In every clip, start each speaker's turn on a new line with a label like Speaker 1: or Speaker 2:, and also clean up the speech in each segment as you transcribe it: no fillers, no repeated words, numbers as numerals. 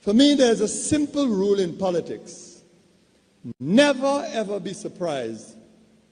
Speaker 1: For me, there's a simple rule in politics. Never, ever be surprised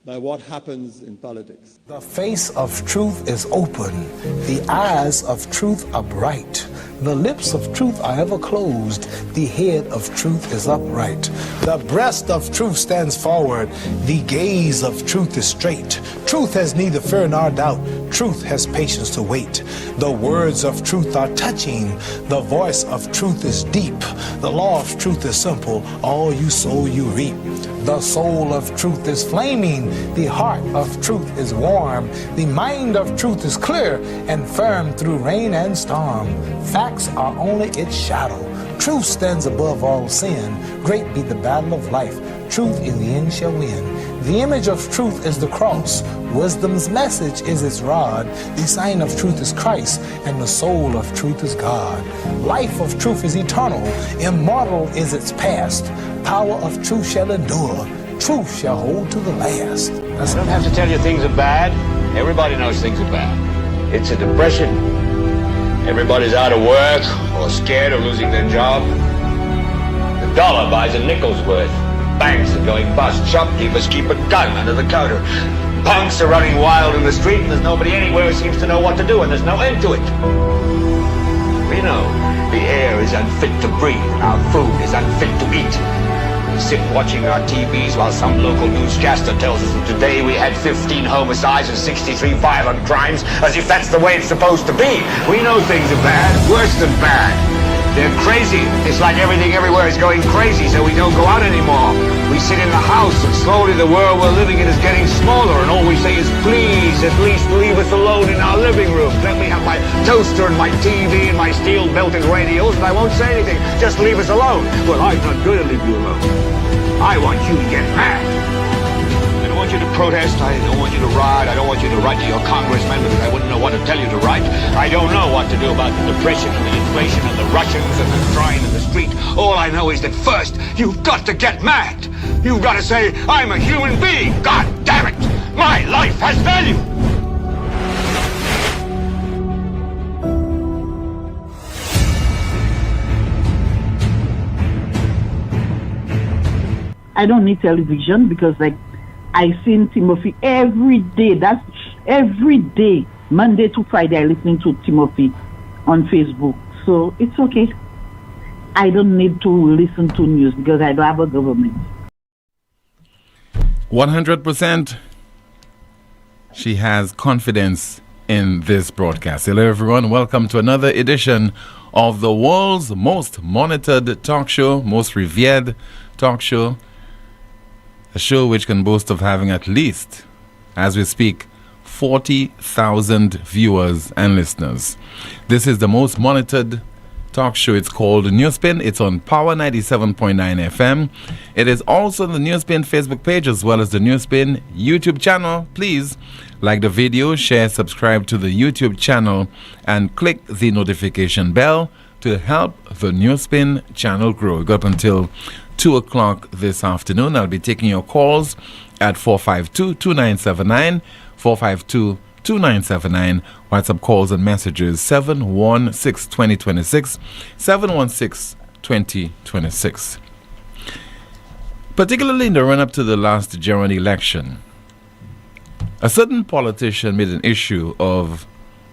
Speaker 1: by what happens in politics.
Speaker 2: The face of truth is open. The eyes of truth are bright. The lips of truth are ever closed. The head of truth is upright. The breast of truth stands forward. The gaze of truth is straight. Truth has neither fear nor doubt. Truth has patience to wait. The words of truth are touching. The voice of truth is deep. The law of truth is simple. All you sow, you reap. The soul of truth is flaming. The heart of truth is warm. The mind of truth is clear and firm through rain and storm. Facts are only its shadow. Truth stands above all sin. Great be the battle of life. Truth in the end shall win. The image of truth is the cross. Wisdom's message is its rod. The sign of truth is Christ, and the soul of truth is God. Life of truth is eternal. Immortal is its past. Power of truth shall endure. Truth shall hold to the last.
Speaker 3: I don't have to tell you things are bad. Everybody knows things are bad. It's a depression. Everybody's out of work or scared of losing their job. The dollar buys a nickel's worth. Banks are going bust. Shopkeepers keep a gun under the counter. Punks are running wild in the street, and there's nobody anywhere who seems to know what to do, and there's no end to it. We know the air is unfit to breathe, and our food is unfit to eat. We sit watching our TVs while some local newscaster tells us that today we had 15 homicides and 63 violent crimes, as if that's the way it's supposed to be. We know things are bad, worse than bad. They're crazy. It's like everything everywhere is going crazy, so we don't go out anymore. We sit in the house, and slowly the world we're living in is getting smaller, and all we say is, please, at least leave us alone in our living room. Let me have my toaster and my TV and my steel-belted radios, and I won't say anything. Just leave us alone. Well, I'm not going to leave you alone. I want you to get mad. I don't want you to protest. I don't want you to riot. I don't want you to write to your congressman because I wouldn't know what to tell you to write. I don't know what to do about the depression and the inflation and the Russians and the crying in the street. All I know is that first, you've got to get mad. You've got to say, I'm a human being. God damn it. My life has value.
Speaker 4: I don't need television because, I seen Timothy every day. That's every day, Monday to Friday. I listen to Timothy on Facebook, so it's okay. I don't need to listen to news because I don't have a government.
Speaker 5: 100%. She has confidence in this broadcast. Hello, everyone. Welcome to another edition of the world's most monitored talk show, most revered talk show. A show which can boast of having at least, as we speak, 40,000 viewers and listeners. This is the most monitored talk show. It's called NewsSpin. It's on Power 97.9 FM. It is also on the NewsSpin Facebook page as well as the NewsSpin YouTube channel. Please like the video, share, subscribe to the YouTube channel, and click the notification bell to help the NewsSpin channel grow. We got up until 2 o'clock this afternoon. I'll be taking your calls at 452-2979, 452-2979. WhatsApp calls and messages 716-2026, 716-2026. Particularly in the run-up to the last general election, a certain politician made an issue of,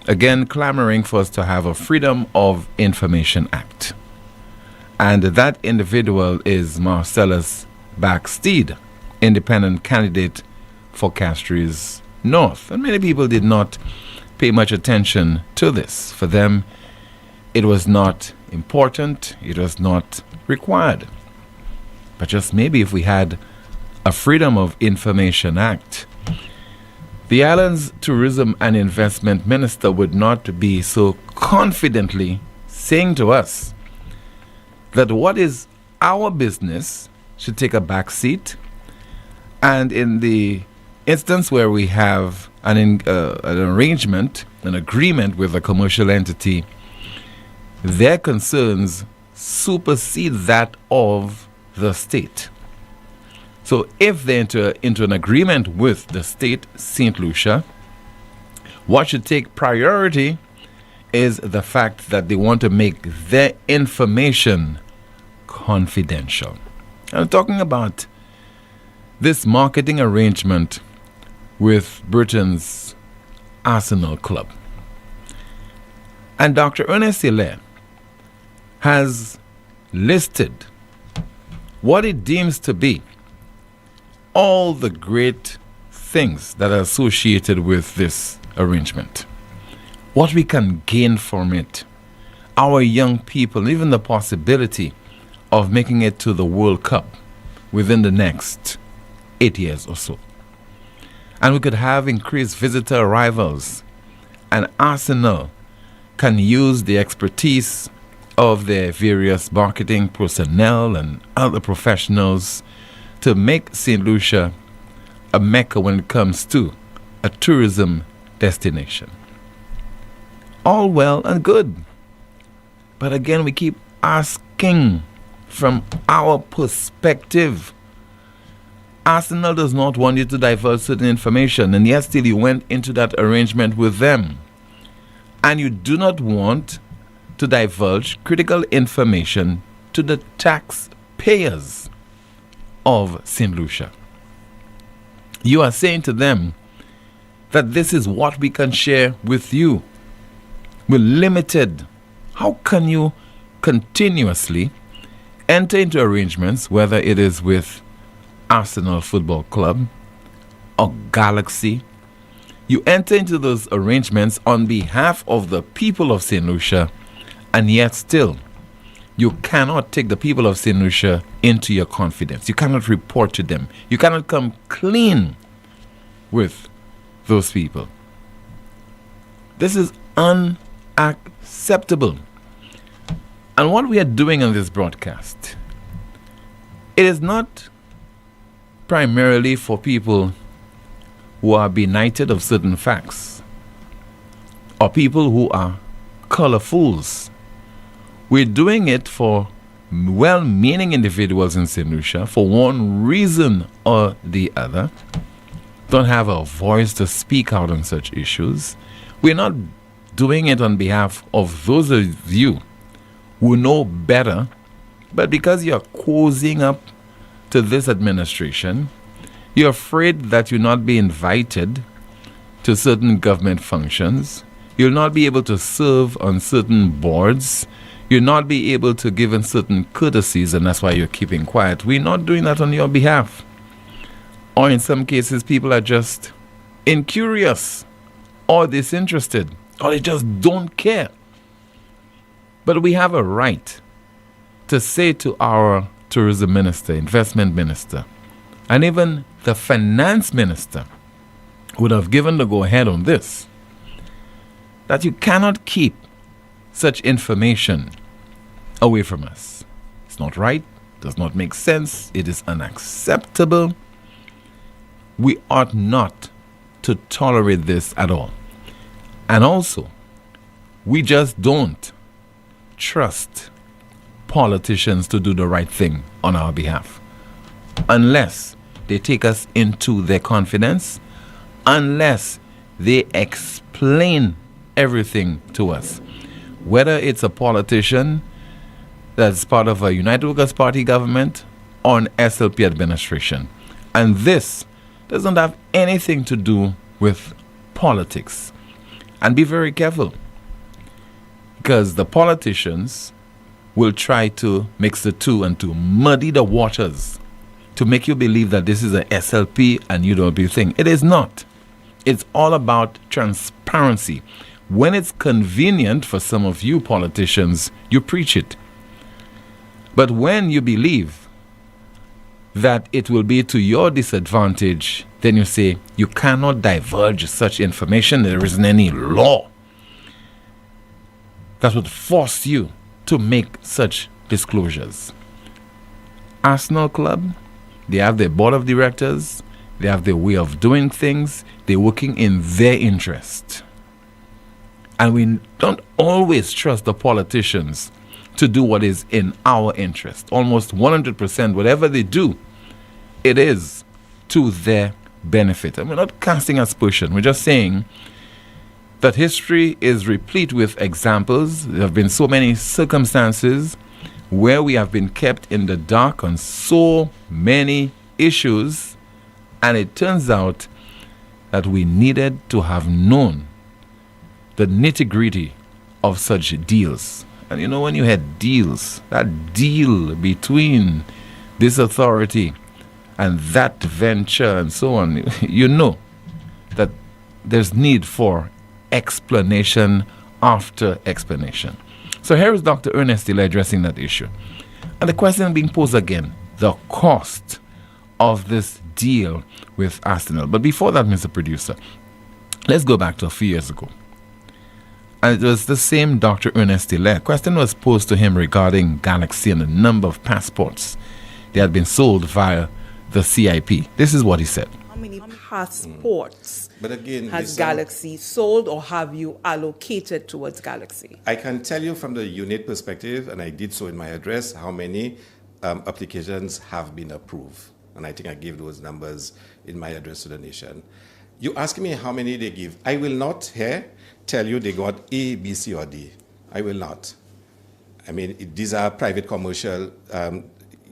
Speaker 5: again, clamoring for us to have a Freedom of Information Act. And that individual is Marcellus Backsteed, independent candidate for Castries North. And many people did not pay much attention to this. For them, it was not important. It was not required. But just maybe if we had a Freedom of Information Act, the island's tourism and investment minister would not be so confidently saying to us that what is our business should take a back seat. And in the instance where we have an arrangement, an agreement with a commercial entity, their concerns supersede that of the state. So if they enter into an agreement with the state, St. Lucia, what should take priority is the fact that they want to make their information confidential. I'm talking about this marketing arrangement with Britain's Arsenal club. And Dr. Ernest Hilaire has listed what it deems to be all the great things that are associated with this arrangement. What we can gain from it, our young people, even the possibility of making it to the World Cup within the next 8 years or so. And we could have increased visitor arrivals, and Arsenal can use the expertise of their various marketing personnel and other professionals to make St. Lucia a mecca when it comes to a tourism destination. All well and good. But again, we keep asking from our perspective. Arsenal does not want you to divulge certain information, and yet still you went into that arrangement with them. And you do not want to divulge critical information to the taxpayers of St. Lucia. You are saying to them that this is what we can share with you. We're limited. How can you continuously enter into arrangements, whether it is with Arsenal Football Club or Galaxy? You enter into those arrangements on behalf of the people of St. Lucia, and yet still you cannot take the people of St. Lucia into your confidence. You cannot report to them. You cannot come clean with those people. This is unacceptable. And what we are doing on this broadcast, it is not primarily for people who are benighted of certain facts or people who are colorfuls. We're doing it for well-meaning individuals in St. Lucia, for one reason or the other, don't have a voice to speak out on such issues. We're not doing it on behalf of those of you who know better, but because you're cozying up to this administration, you're afraid that you'll not be invited to certain government functions, you'll not be able to serve on certain boards, you'll not be able to give in certain courtesies, and that's why you're keeping quiet. We're not doing that on your behalf. Or in some cases, people are just incurious or disinterested, or they just don't care. But we have a right to say to our tourism minister, investment minister, and even the finance minister would have given the go-ahead on this, that you cannot keep such information away from us. It's not right, does not make sense, it is unacceptable. We ought not to tolerate this at all. And also, we just don't trust politicians to do the right thing on our behalf unless they take us into their confidence, unless they explain everything to us. Whether it's a politician that's part of a United Workers' Party government or an SLP administration. And this doesn't have anything to do with politics. And be very careful, because the politicians will try to mix the two and to muddy the waters to make you believe that this is a SLP and UWP thing. It is not. It's all about transparency. When it's convenient for some of you politicians, you preach it. But when you believe that it will be to your disadvantage, then you say you cannot divulge such information. There isn't any law that would force you to make such disclosures. Arsenal Club, they have their board of directors, they have their way of doing things, they're working in their interest. And we don't always trust the politicians to do what is in our interest. Almost 100%, whatever they do, it is to their benefit. And we're not casting aspersion. We're just saying that history is replete with examples. There have been so many circumstances where we have been kept in the dark on so many issues, and it turns out that we needed to have known the nitty-gritty of such deals. And you know, when you had deals, that deal between this authority and that venture and so on, you know that there's need for explanation after explanation. So here is Dr. Ernest Dillay addressing that issue. And the question being posed again, the cost of this deal with Arsenal. But before that, Mr. Producer, let's go back to a few years ago. And it was the same Dr. Ernest Dillay. A question was posed to him regarding Galaxy and the number of passports that had been sold via the CIP. This is what he said.
Speaker 6: How many passports
Speaker 7: But again,
Speaker 6: has Galaxy sold, or have you allocated towards Galaxy?
Speaker 7: I can tell you from the unit perspective, and I did so in my address, how many applications have been approved. And I think I gave those numbers in my address to the nation. You ask me how many they give. I will not here tell you they got A, B, C, or D. I will not. I mean, these are private commercial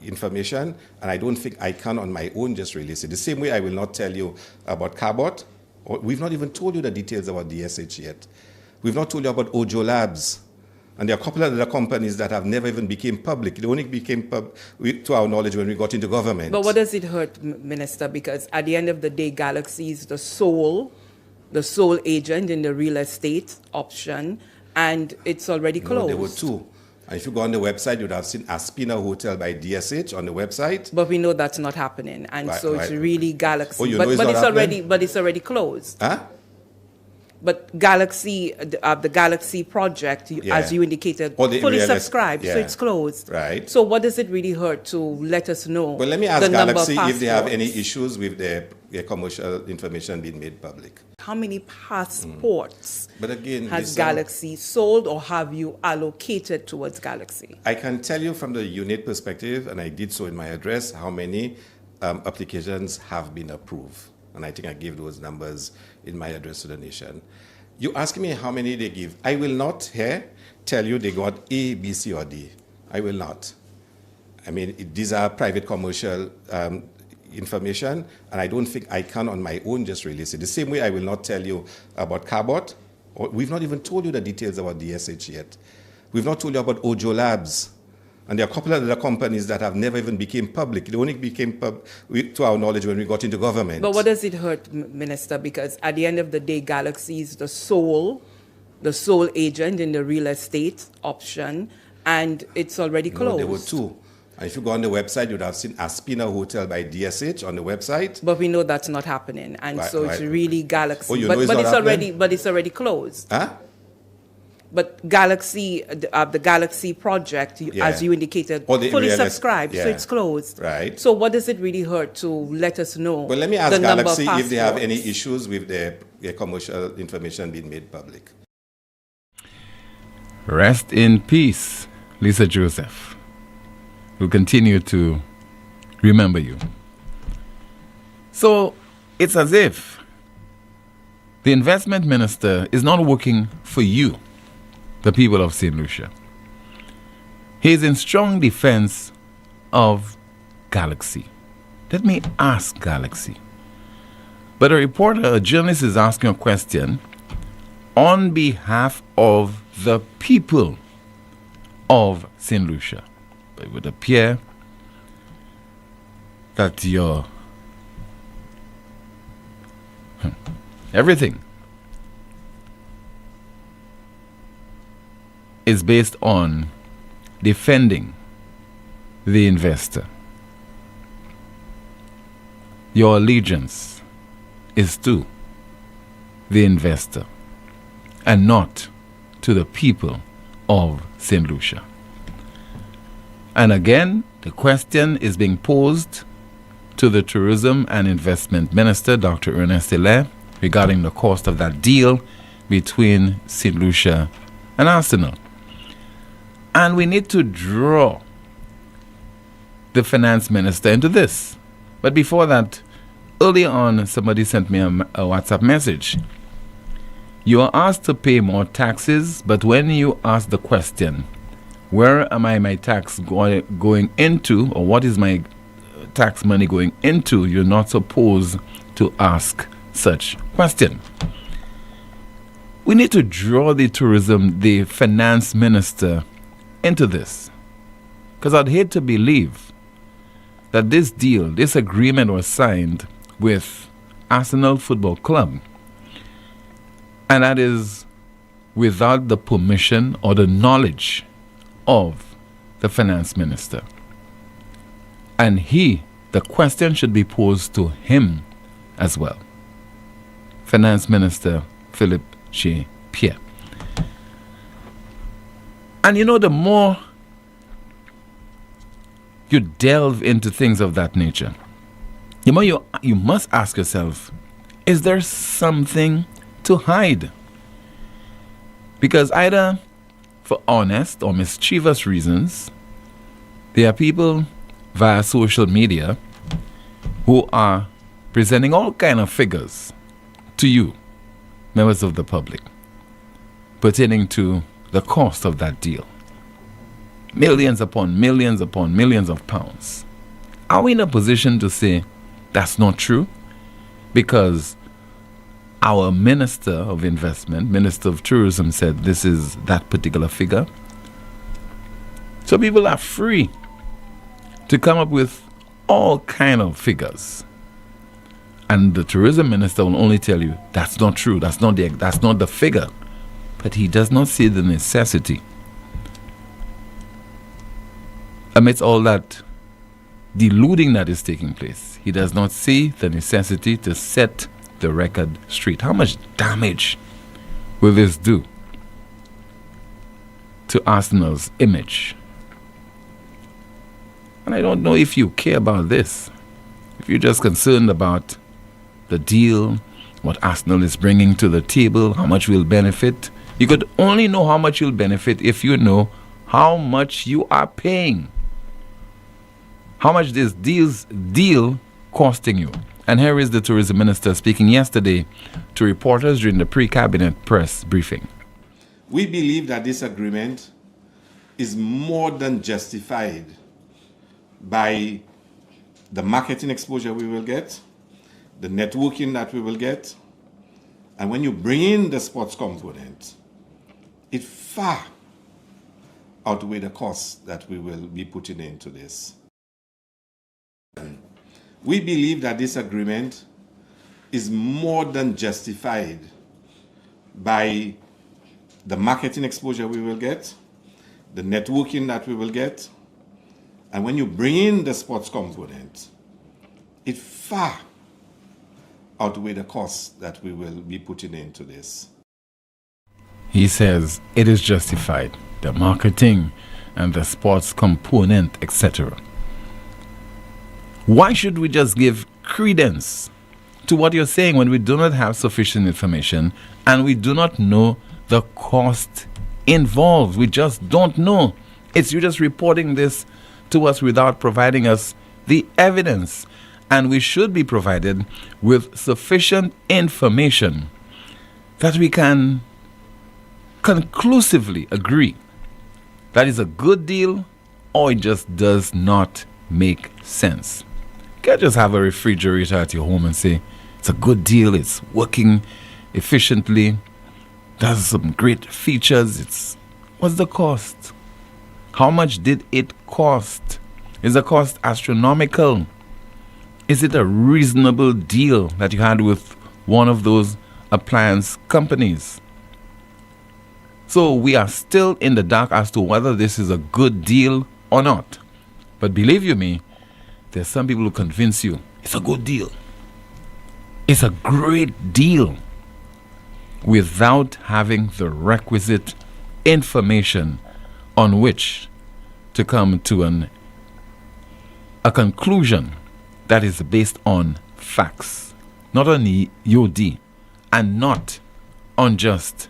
Speaker 7: information, and I don't think I can on my own just release it. The same way I will not tell you about Carbot. We've not even told you the details about DSH yet. We've not told you about Ojo Labs. And there are a couple of other companies that have never even became public. They only became to our knowledge when we got into government.
Speaker 6: But what does it hurt, Minister? Because at the end of the day, Galaxy is the sole agent in the real estate option, and it's already closed.
Speaker 7: No, there were two. And if you go on the website, you'd have seen Aspina Hotel by DSH on the website.
Speaker 6: But we know that's not happening, and
Speaker 7: right,
Speaker 6: so it's
Speaker 7: right.
Speaker 6: really Galaxy.
Speaker 7: Oh, you know
Speaker 6: It's already closed.
Speaker 7: Huh?
Speaker 6: But Galaxy, the Galaxy project, as you indicated, fully subscribed, so it's closed.
Speaker 7: Right.
Speaker 6: So what does it really hurt to let us know?
Speaker 7: Well, let me ask
Speaker 6: the number
Speaker 7: Galaxy
Speaker 6: of
Speaker 7: if they have any
Speaker 6: passports?
Speaker 7: issues with their commercial information being made public.
Speaker 6: How many passports
Speaker 7: But again,
Speaker 6: has Galaxy sold, or have you allocated towards Galaxy?
Speaker 7: I can tell you from the unit perspective, and I did so in my address, how many applications have been approved. And I think I gave those numbers in my address to the nation. You ask me how many they give. I will not here tell you they got A, B, C, or D. I will not. I mean, these are private commercial information, and I don't think I can on my own just release it. The same way I will not tell you about Carbot. We've not even told you the details about DSH yet. We've not told you about Ojo Labs. And there are a couple of other companies that have never even became public. They only became to our knowledge when we got into government.
Speaker 6: But what does it hurt, Minister? Because at the end of the day, Galaxy is the sole agent in the real estate option, and it's already closed.
Speaker 7: No, there were two. And if you go on the website, you'd have seen Aspina Hotel by DSH on the website.
Speaker 6: But we know that's not happening, and so it's really Galaxy.
Speaker 7: Oh, you know
Speaker 6: it's already closed.
Speaker 7: Huh?
Speaker 6: But Galaxy, the Galaxy project, as you indicated, fully subscribed, so it's closed.
Speaker 7: Right.
Speaker 6: So what does it really hurt to let us know?
Speaker 7: Well, let me ask
Speaker 6: the number
Speaker 7: Galaxy
Speaker 6: of
Speaker 7: if they have any
Speaker 6: passports?
Speaker 7: issues with their commercial information being made public.
Speaker 5: Rest in peace, Lisa Joseph. We'll continue to remember you. So it's as if the investment minister is not working for you, the people of St. Lucia. He is in strong defense of Galaxy. Let me ask Galaxy. But a journalist is asking a question on behalf of the people of St. Lucia. But it would appear that your everything is based on defending the investor. Your allegiance is to the investor and not to the people of St. Lucia. And again, the question is being posed to the Tourism and Investment Minister, Dr. Ernest Dillay, regarding the cost of that deal between St. Lucia and Arsenal. And we need to draw the finance minister into this. But before that, early on, somebody sent me a WhatsApp message. You are asked to pay more taxes, but when you ask the question, Where am I my tax going into, or what is my tax money going into? You're not supposed to ask such question. We need to draw the finance minister into this, because I'd hate to believe that this agreement was signed with Arsenal Football Club, and that is without the permission or the knowledge of the finance minister. And the question should be posed to him as well. Finance Minister Philip J. Pierre. And the more you delve into things of that nature, the more you must ask yourself, is there something to hide? Because either for honest or mischievous reasons, there are people via social media who are presenting all kind of figures to you, members of the public, pertaining to the cost of that deal. Millions upon millions upon millions of pounds. Are we in a position to say that's not true? Because our Minister of Investment, Minister of Tourism, said this is that particular figure. So people are free to come up with all kind of figures. And the tourism minister will only tell you that's not true, that's not the figure. But he does not see the necessity, amidst all that deluding that is taking place, he does not see the necessity to set the record straight. How much damage will this do to Arsenal's image? And I don't know if you care about this. If you're just concerned about the deal, what Arsenal is bringing to the table, how much we'll benefit. You could only know how much you'll benefit if you know how much you are paying. How much this deal costing you. And here is the tourism minister speaking yesterday to reporters during the pre-cabinet press briefing.
Speaker 7: We believe that this agreement is more than justified by the marketing exposure we will get, the networking that we will get, and when you bring in the sports component, it far outweighs the costs that we will be putting into this. We believe that this agreement is more than justified by the marketing exposure we will get, the networking that we will get, and when you bring in the sports component, it far outweighs the costs that we will be putting into this.
Speaker 5: He says it is justified, the marketing and the sports component, etc. Why should we just give credence to what you're saying when we do not have sufficient information and we do not know the cost involved? We just don't know. It's you just reporting this to us without providing us the evidence. And we should be provided with sufficient information that we can conclusively agree that is a good deal or it just does not make sense. You can't just have a refrigerator at your home and say it's a good deal, it's working efficiently, does some great features. What's the cost? How much did it cost? Is the cost astronomical? Is it a reasonable deal that you had with one of those appliance companies? So we are still in the dark as to whether this is a good deal or not. But believe you me, there's some people who convince you it's a good deal. It's a great deal without having the requisite information on which to come to a conclusion that is based on facts, not on the UD, and not on just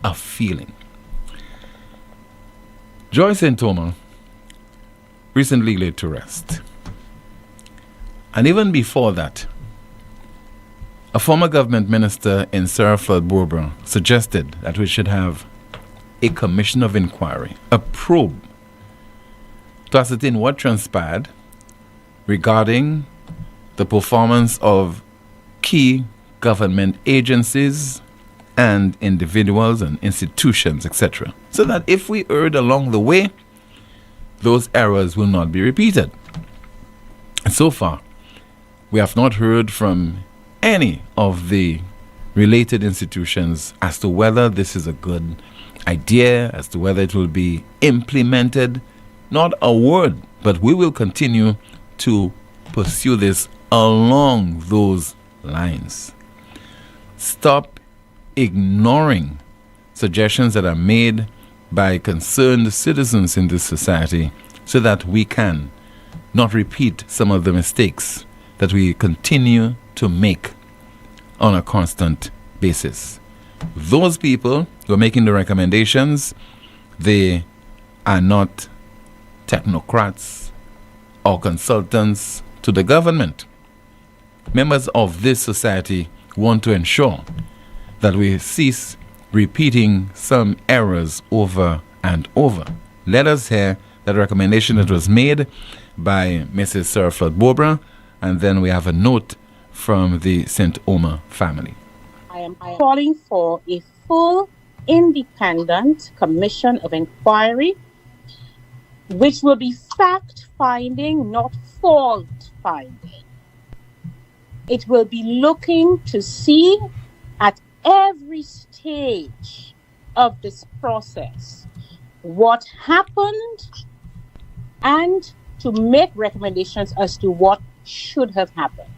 Speaker 5: a feeling. Joyce Ntoma recently laid to rest. And even before that, a former government minister in Sarah Flood Bourbon suggested that we should have a commission of inquiry, a probe to ascertain what transpired regarding the performance of key government agencies and individuals and institutions, etc., so that if we erred along the way, those errors will not be repeated. And so far, we have not heard from any of the related institutions as to whether this is a good idea, as to whether it will be implemented. Not a word, but we will continue to pursue this along those lines. Stop ignoring suggestions that are made by concerned citizens in this society so that we can not repeat some of the mistakes that we continue to make on a constant basis. Those people who are making the recommendations, they are not technocrats or consultants to the government. Members of this society want to ensure that we cease repeating some errors over and over. Let us hear that recommendation that was made by Mrs. Sarah Flood Bobra, and then we have a note from the St. Omer family.
Speaker 8: I am calling for a full independent commission of inquiry which will be fact-finding, not fault-finding. It will be looking to see at every stage of this process what happened and to make recommendations as to what should have happened.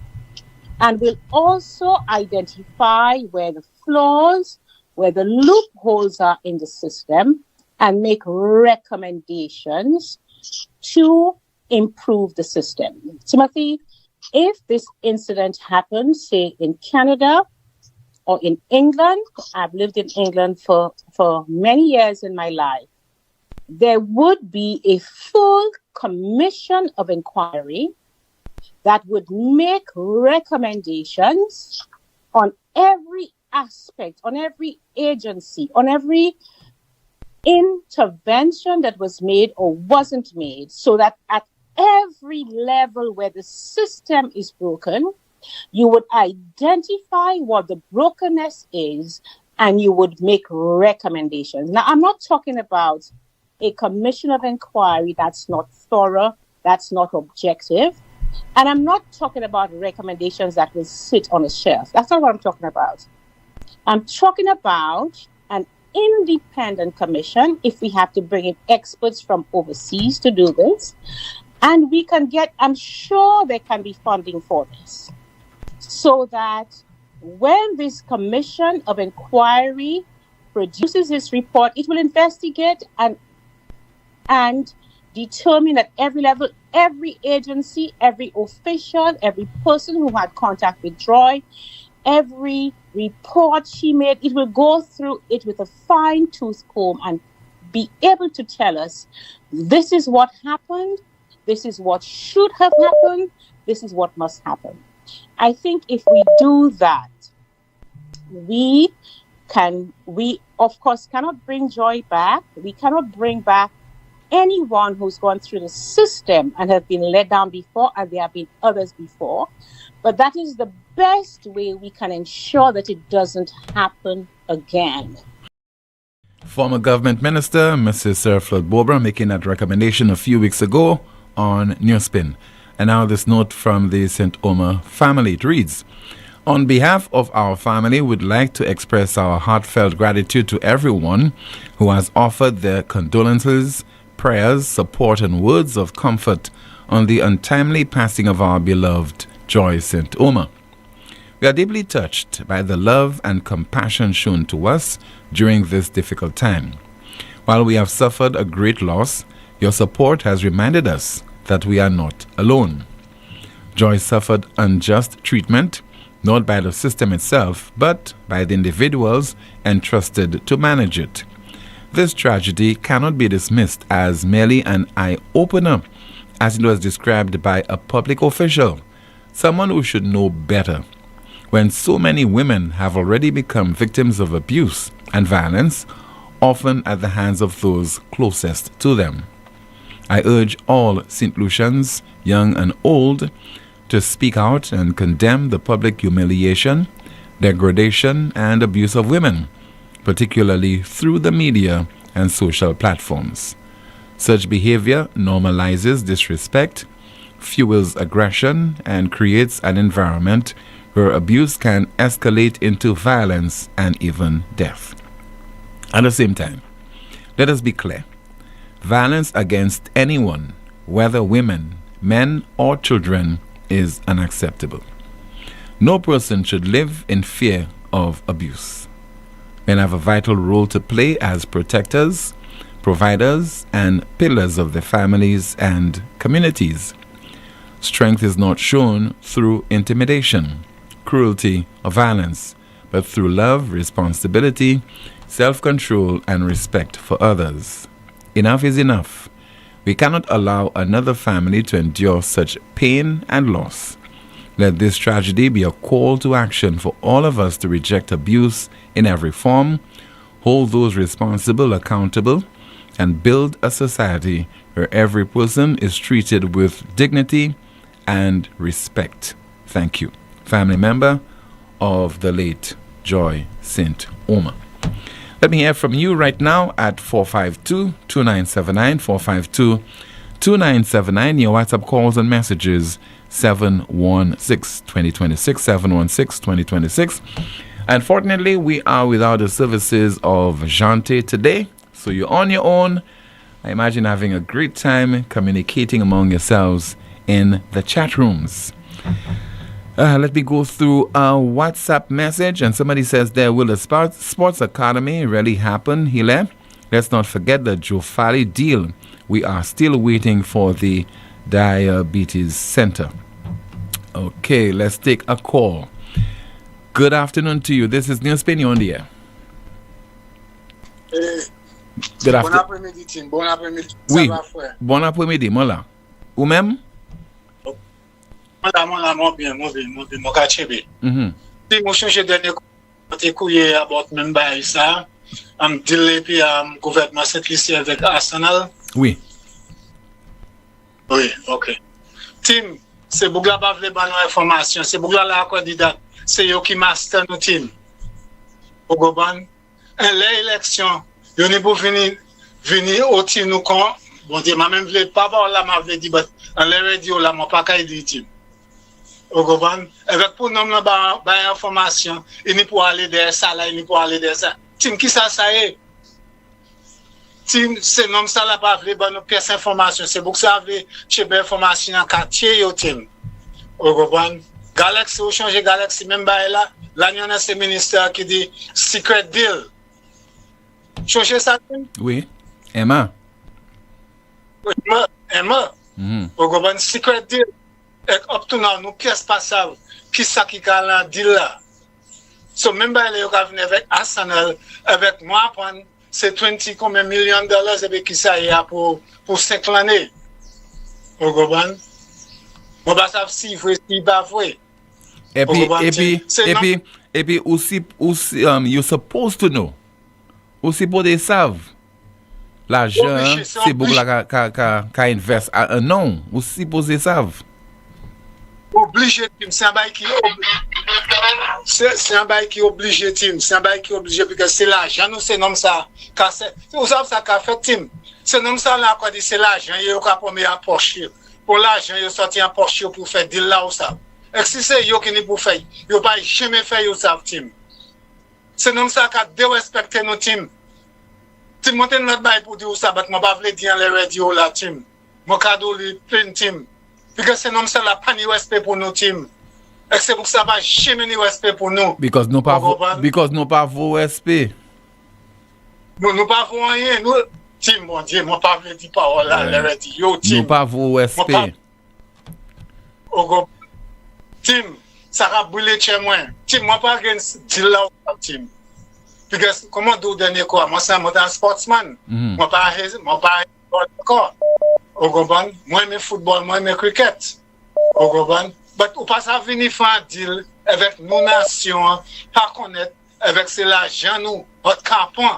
Speaker 8: And will also identify where the flaws, where the loopholes are in the system, and make recommendations to improve the system. Timothy, if this incident happens, say in Canada or in England, I've lived in England for many years in my life, there would be a full commission of inquiry that would make recommendations on every aspect, on every agency, on every intervention that was made or wasn't made, so that at every level where the system is broken, you would identify what the brokenness is and you would make recommendations. Now, I'm not talking about a commission of inquiry that's not thorough, that's not objective. And I'm not talking about recommendations that will sit on a shelf. That's not what I'm talking about. I'm talking about an independent commission, if we have to bring in experts from overseas to do this. And we can get, I'm sure there can be funding for this, so that when this commission of inquiry produces this report, it will investigate and determine at every level, every agency, every official, every person who had contact with Joy, every report she made, it will go through it with a fine-tooth comb and be able to tell us, this is what happened, this is what should have happened, this is what must happen. I think if we do that, we of course cannot bring Joy back. We cannot bring back anyone who's gone through the system and have been let down before, and there have been others before. But that is the best way we can ensure that it doesn't happen again.
Speaker 5: Former government minister, Mrs. Sarah Flood Bobra, making that recommendation a few weeks ago on NewsSpin. And now this note from the St. Omer family. It reads, on behalf of our family, we'd like to express our heartfelt gratitude to everyone who has offered their condolences, prayers, support, and words of comfort on the untimely passing of our beloved Joy St. Omer. We are deeply touched by the love and compassion shown to us during this difficult time. While we have suffered a great loss, your support has reminded us that we are not alone. Joy suffered unjust treatment, not by the system itself, but by the individuals entrusted to manage it. This tragedy cannot be dismissed as merely an eye-opener, as it was described by a public official, someone who should know better, when so many women have already become victims of abuse and violence, often at the hands of those closest to them. I urge all St. Lucians, young and old, to speak out and condemn the public humiliation, degradation, and abuse of women, particularly through the media and social platforms. Such behavior normalizes disrespect, fuels aggression, and creates an environment where abuse can escalate into violence and even death. At the same time, let us be clear. Violence against anyone, whether women, men, or children, is unacceptable. No person should live in fear of abuse. Men have a vital role to play as protectors, providers, and pillars of their families and communities. Strength is not shown through intimidation, cruelty, or violence, but through love, responsibility, self-control, and respect for others. Enough is enough. We cannot allow another family to endure such pain and loss. Let this tragedy be a call to action for all of us to reject abuse in every form, hold those responsible accountable, and build a society where every person is treated with dignity and respect. Thank you. Family member of the late Joy St. Omer. Let me hear from you right now at 452-2979, 452-2979. Your WhatsApp calls and messages 716-2026, 716-2026. Unfortunately, we are without the services of Jante today, so you're on your own. I imagine having a great time communicating among yourselves in the chat rooms. Let me go through a WhatsApp message, and somebody says there, will the sports academy really happen, Hile? Let's not forget the Jofali deal. We are still waiting for the diabetes center. Okay, let's take a call. Good afternoon to you. This is NewsSpin, you're on the air. Good afternoon.
Speaker 9: Bon après-midi, Tim. Bon après-midi.
Speaker 5: Oui. Bon après-midi, Mola. Ou même?
Speaker 9: Mon bien, mon kachebe. Si mon change dernier côté couillé about même bail ça, am deal puis gouvernement cette lycée avec Arsenal.
Speaker 5: Oui.
Speaker 9: Oui, OK. Tim, c'est Bougla pas vle ban information, c'est Bougla la candidat, c'est yo qui master nous Tim. Ogoban, l'élection, yo ni pour venir au Tim nous kon, bon Dieu, m'a même vle pas voir là m'a vle dit but en les radio là m'a pas kay dit Tim. Avec pour nous ba information, il ni pour aller derrière ça là, il ni pour aller derrière ça. Tim qui ça est? Tim c'est nom ça là pas vle ban nous pièce information, c'est pour ça vle chez information en quartier yo Tim. Galaxy ou changer Galaxy même ba là, là y en a ce ministère qui dit secret deal. Changer ça Tim?
Speaker 5: Oui. Emma.
Speaker 9: Secret deal. Et up to now, nous pièces passables, qui ça qui a la deal là. So, même si les gens viennent avec Arsenal, avec moi, c'est 20 combien millions de dollars, et qui ça y a pour 5 années. Vous comprenez? On va savoir si vrai, si pas vrai.
Speaker 5: Et puis, aussi, you're supposed to know. Aussi, pour des savent. L'argent, c'est beaucoup qui investe. Non, aussi, pour des savent.
Speaker 9: Obligé Tim, c'est un bail qui obligé Tim, c'est un bail qui obligé parce que c'est l'argent nous c'est nom ça vous savez ça qu'a fait Tim, c'est nom ça là quoi dit c'est l'argent il a pas mis en poche pour l'argent il sorti en poche pour faire deal là ou ça et si c'est yo qui ni pour faire yo pas jamais faire yo ça Tim, c'est nom ça qu'a dérespecter nous Tim monte notre bail pour dire ça mais moi pas veut dire les radio là Tim mon cadeau lui plein Tim. Parce que c'est non ça la pas ni respect pour nos teams. Et c'est pour ça pas jamais ni respect pour nous.
Speaker 5: Because nous pas vos respect.
Speaker 9: Nous pas vos rien. Nous team mon Dieu, moi pas veut dire parole là, les radio team.
Speaker 5: Nous pas vos respect.
Speaker 9: Team, ça va brûler chez moi. Team, moi pas gain deal là team. Parce que comment do dernier quoi, moi c'est un sportsman. Moi pas d'accord. Moi, je football, moi, je cricket. Mais ou pas ça venir faire un deal avec nos nations, pas connaître avec ces l'argent, nous, notre campagne,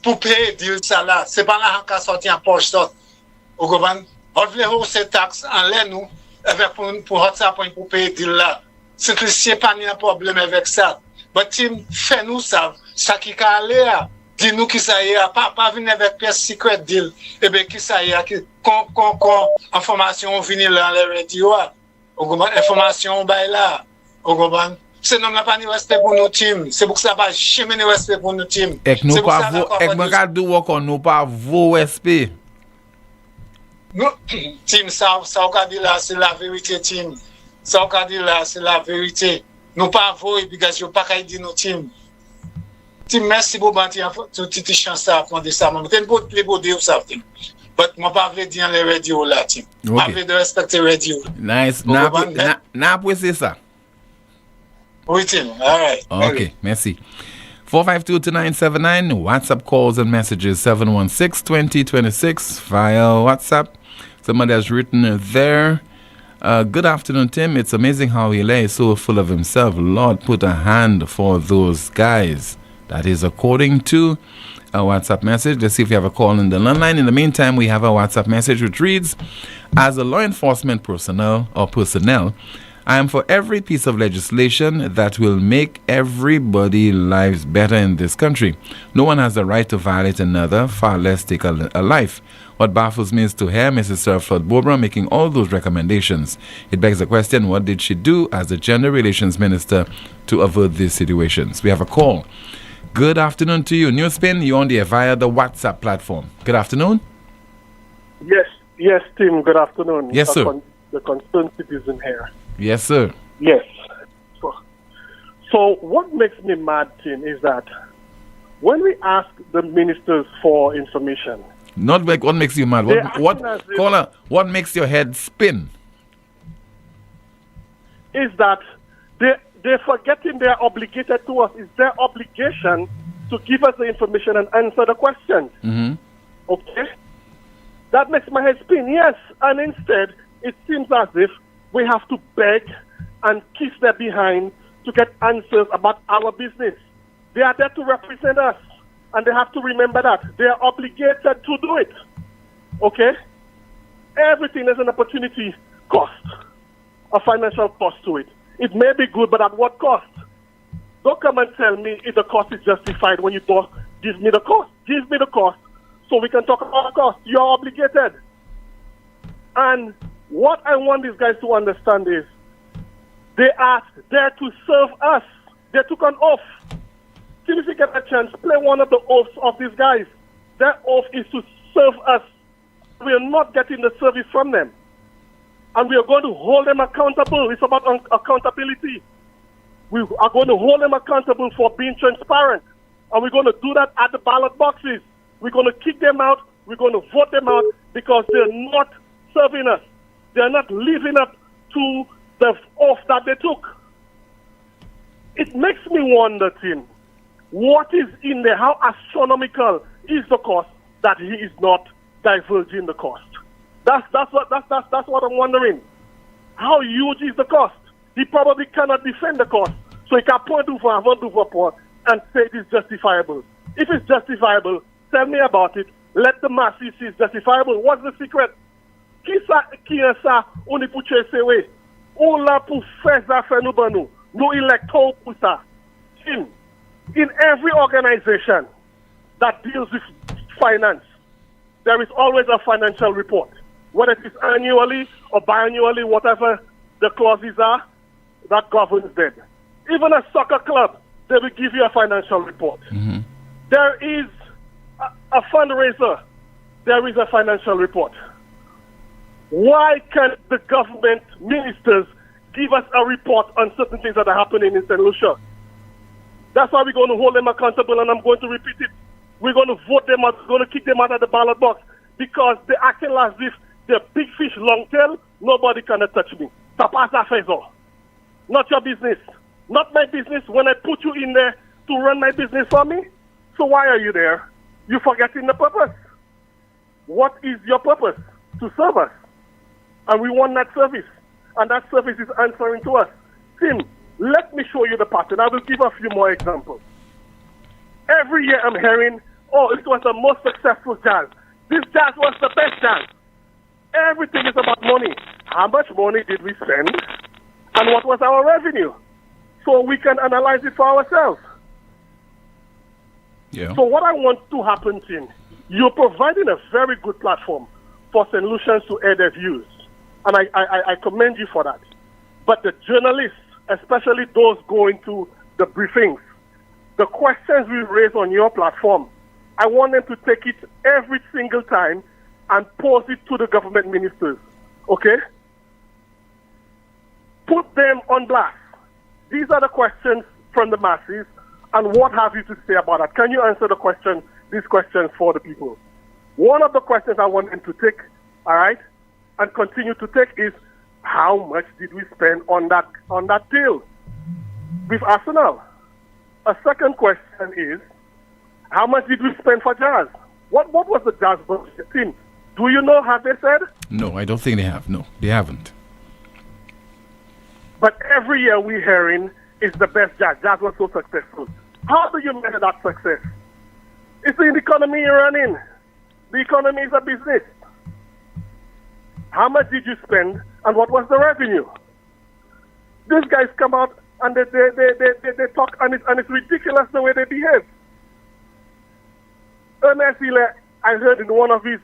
Speaker 9: pour payer deal ça là. C'est pas là qu'on sorti en poche. Vous comprenez? On vient hausser taxes en l'air nous avec pour ça pour payer deal là. C'est que c'est pas un problème avec ça. Mais Tim fait nous ça qui aller dis-nous qui ça y a pas venir avec pièce secret deal et bien qui ça y a qui information venir là les radio. Vous comprenez? Information bail là. Vous comprenez? C'est non pas ni respect pour nos teams. C'est pour ça pas jamais ni respect pour nos teams.
Speaker 5: Et nous pas nous pas vos respect.
Speaker 9: Nous team ça on dit là c'est la vérité team. Ça on dit là c'est la vérité. Nous pas vos parce que pas qu'à dire nos team. Team merci pour bantir tout petite chance à prendre ça. Mais t'es pour les beaux dire ça. Mais moi pas veut dire les radio là team. Pas veut de respecter radio.
Speaker 5: Nice. Na apprécier ça.
Speaker 9: Oui, Tim. All right.
Speaker 5: Okay, merci. 452-2979, WhatsApp calls and messages 716-2026 via WhatsApp. Somebody has written there, good afternoon, Tim. It's amazing how LA is so full of himself. Lord, put a hand for those guys. That is according to a WhatsApp message. Let's see if we have a call in the landline. In the meantime, we have a WhatsApp message which reads, as a law enforcement personnel, I am for every piece of legislation that will make everybody's lives better in this country. No one has the right to violate another, far less take a life. What baffles me is to hear Mrs. Sir Flood Bobra making all those recommendations. It begs the question, what did she do as the Gender Relations Minister to avert these situations? We have a call. Good afternoon to you. NewsSpin, you're on the air via the WhatsApp platform. Good afternoon.
Speaker 10: Yes, Tim. Good afternoon.
Speaker 5: Yes, sir.
Speaker 10: The concerned citizen here.
Speaker 5: Yes, sir.
Speaker 10: Yes. So what makes me mad, Tim, is that when we ask the ministers for information...
Speaker 5: Not like what makes you mad. What makes your head spin?
Speaker 10: Is that they're forgetting they're obligated to us. It's their obligation to give us the information and answer the questions.
Speaker 5: Mm-hmm.
Speaker 10: Okay? That makes my head spin, yes. And instead, it seems as if we have to beg and kiss their behind to get answers about our business. They are there to represent us, and they have to remember that. They are obligated to do it. Okay? Everything has an opportunity cost, a financial cost to it. It may be good, but at what cost? Don't come and tell me if the cost is justified when you don't give me the cost. Give me the cost so we can talk about the cost. You're obligated. And what I want these guys to understand is they are there to serve us. They took an oath. See if you get a chance, play one of the oaths of these guys. Their oath is to serve us. We are not getting the service from them. And we are going to hold them accountable. It's about accountability. We are going to hold them accountable for being transparent. And we're going to do that at the ballot boxes. We're going to kick them out. We're going to vote them out because they're not serving us. They're not living up to the oath that they took. It makes me wonder, Tim, what is in there? How astronomical is the cost that he is not divulging the cost? That's what I'm wondering. How huge is the cost? He probably cannot defend the cost. So he can point to and say it is justifiable. If it's justifiable, tell me about it. Let the masses see it's justifiable. What's the secret? Qui est ça? On est pour tuer we. On l'a pour faire ça faire nous banou. Nous électons pour ça. In every organization that deals with finance, there is always a financial report. Whether it is annually or biannually, whatever the clauses are, that governs them. Even a soccer club, they will give you a financial report.
Speaker 5: Mm-hmm.
Speaker 10: There is a fundraiser, there is a financial report. Why can't the government ministers give us a report on certain things that are happening in St. Lucia? That's why we're going to hold them accountable, and I'm going to repeat it. We're going to vote them out, we're going to kick them out of the ballot box because they're acting as if they're big fish, long tail. Nobody can touch me. Not your business. Not my business when I put you in there to run my business for me. So why are you there? You're forgetting the purpose. What is your purpose? To serve us. And we want that service. And that service is answering to us. Tim, let me show you the pattern. I will give a few more examples. Every year I'm hearing, oh, it was the most successful jazz. This jazz was the best jazz. Everything is about money. How much money did we spend? And what was our revenue? So we can analyze it for ourselves.
Speaker 5: Yeah.
Speaker 10: So what I want to happen, Tim, you're providing a very good platform for St. Lucians to air their views. And I commend you for that. But the journalists, especially those going to the briefings, the questions we raise on your platform, I want them to take it every single time and pose it to the government ministers. Okay? Put them on blast. These are the questions from the masses, and what have you to say about that? Can you answer these questions for the people? One of the questions I want them to take, all right, and continue to take is, how much did we spend on that deal with Arsenal? A second question is, how much did we spend for Jazz? What was the Jazz budget, Tim? Do you know, have they said?
Speaker 5: No, I don't think they have. No, they haven't.
Speaker 10: But every year we're hearing it's the best Jazz. Jazz was so successful. How do you measure that success? It's in the economy you're running. The economy is a business. How much did you spend and what was the revenue? These guys come out and they talk and it's ridiculous the way they behave. Ernest Hiller, I heard in one of his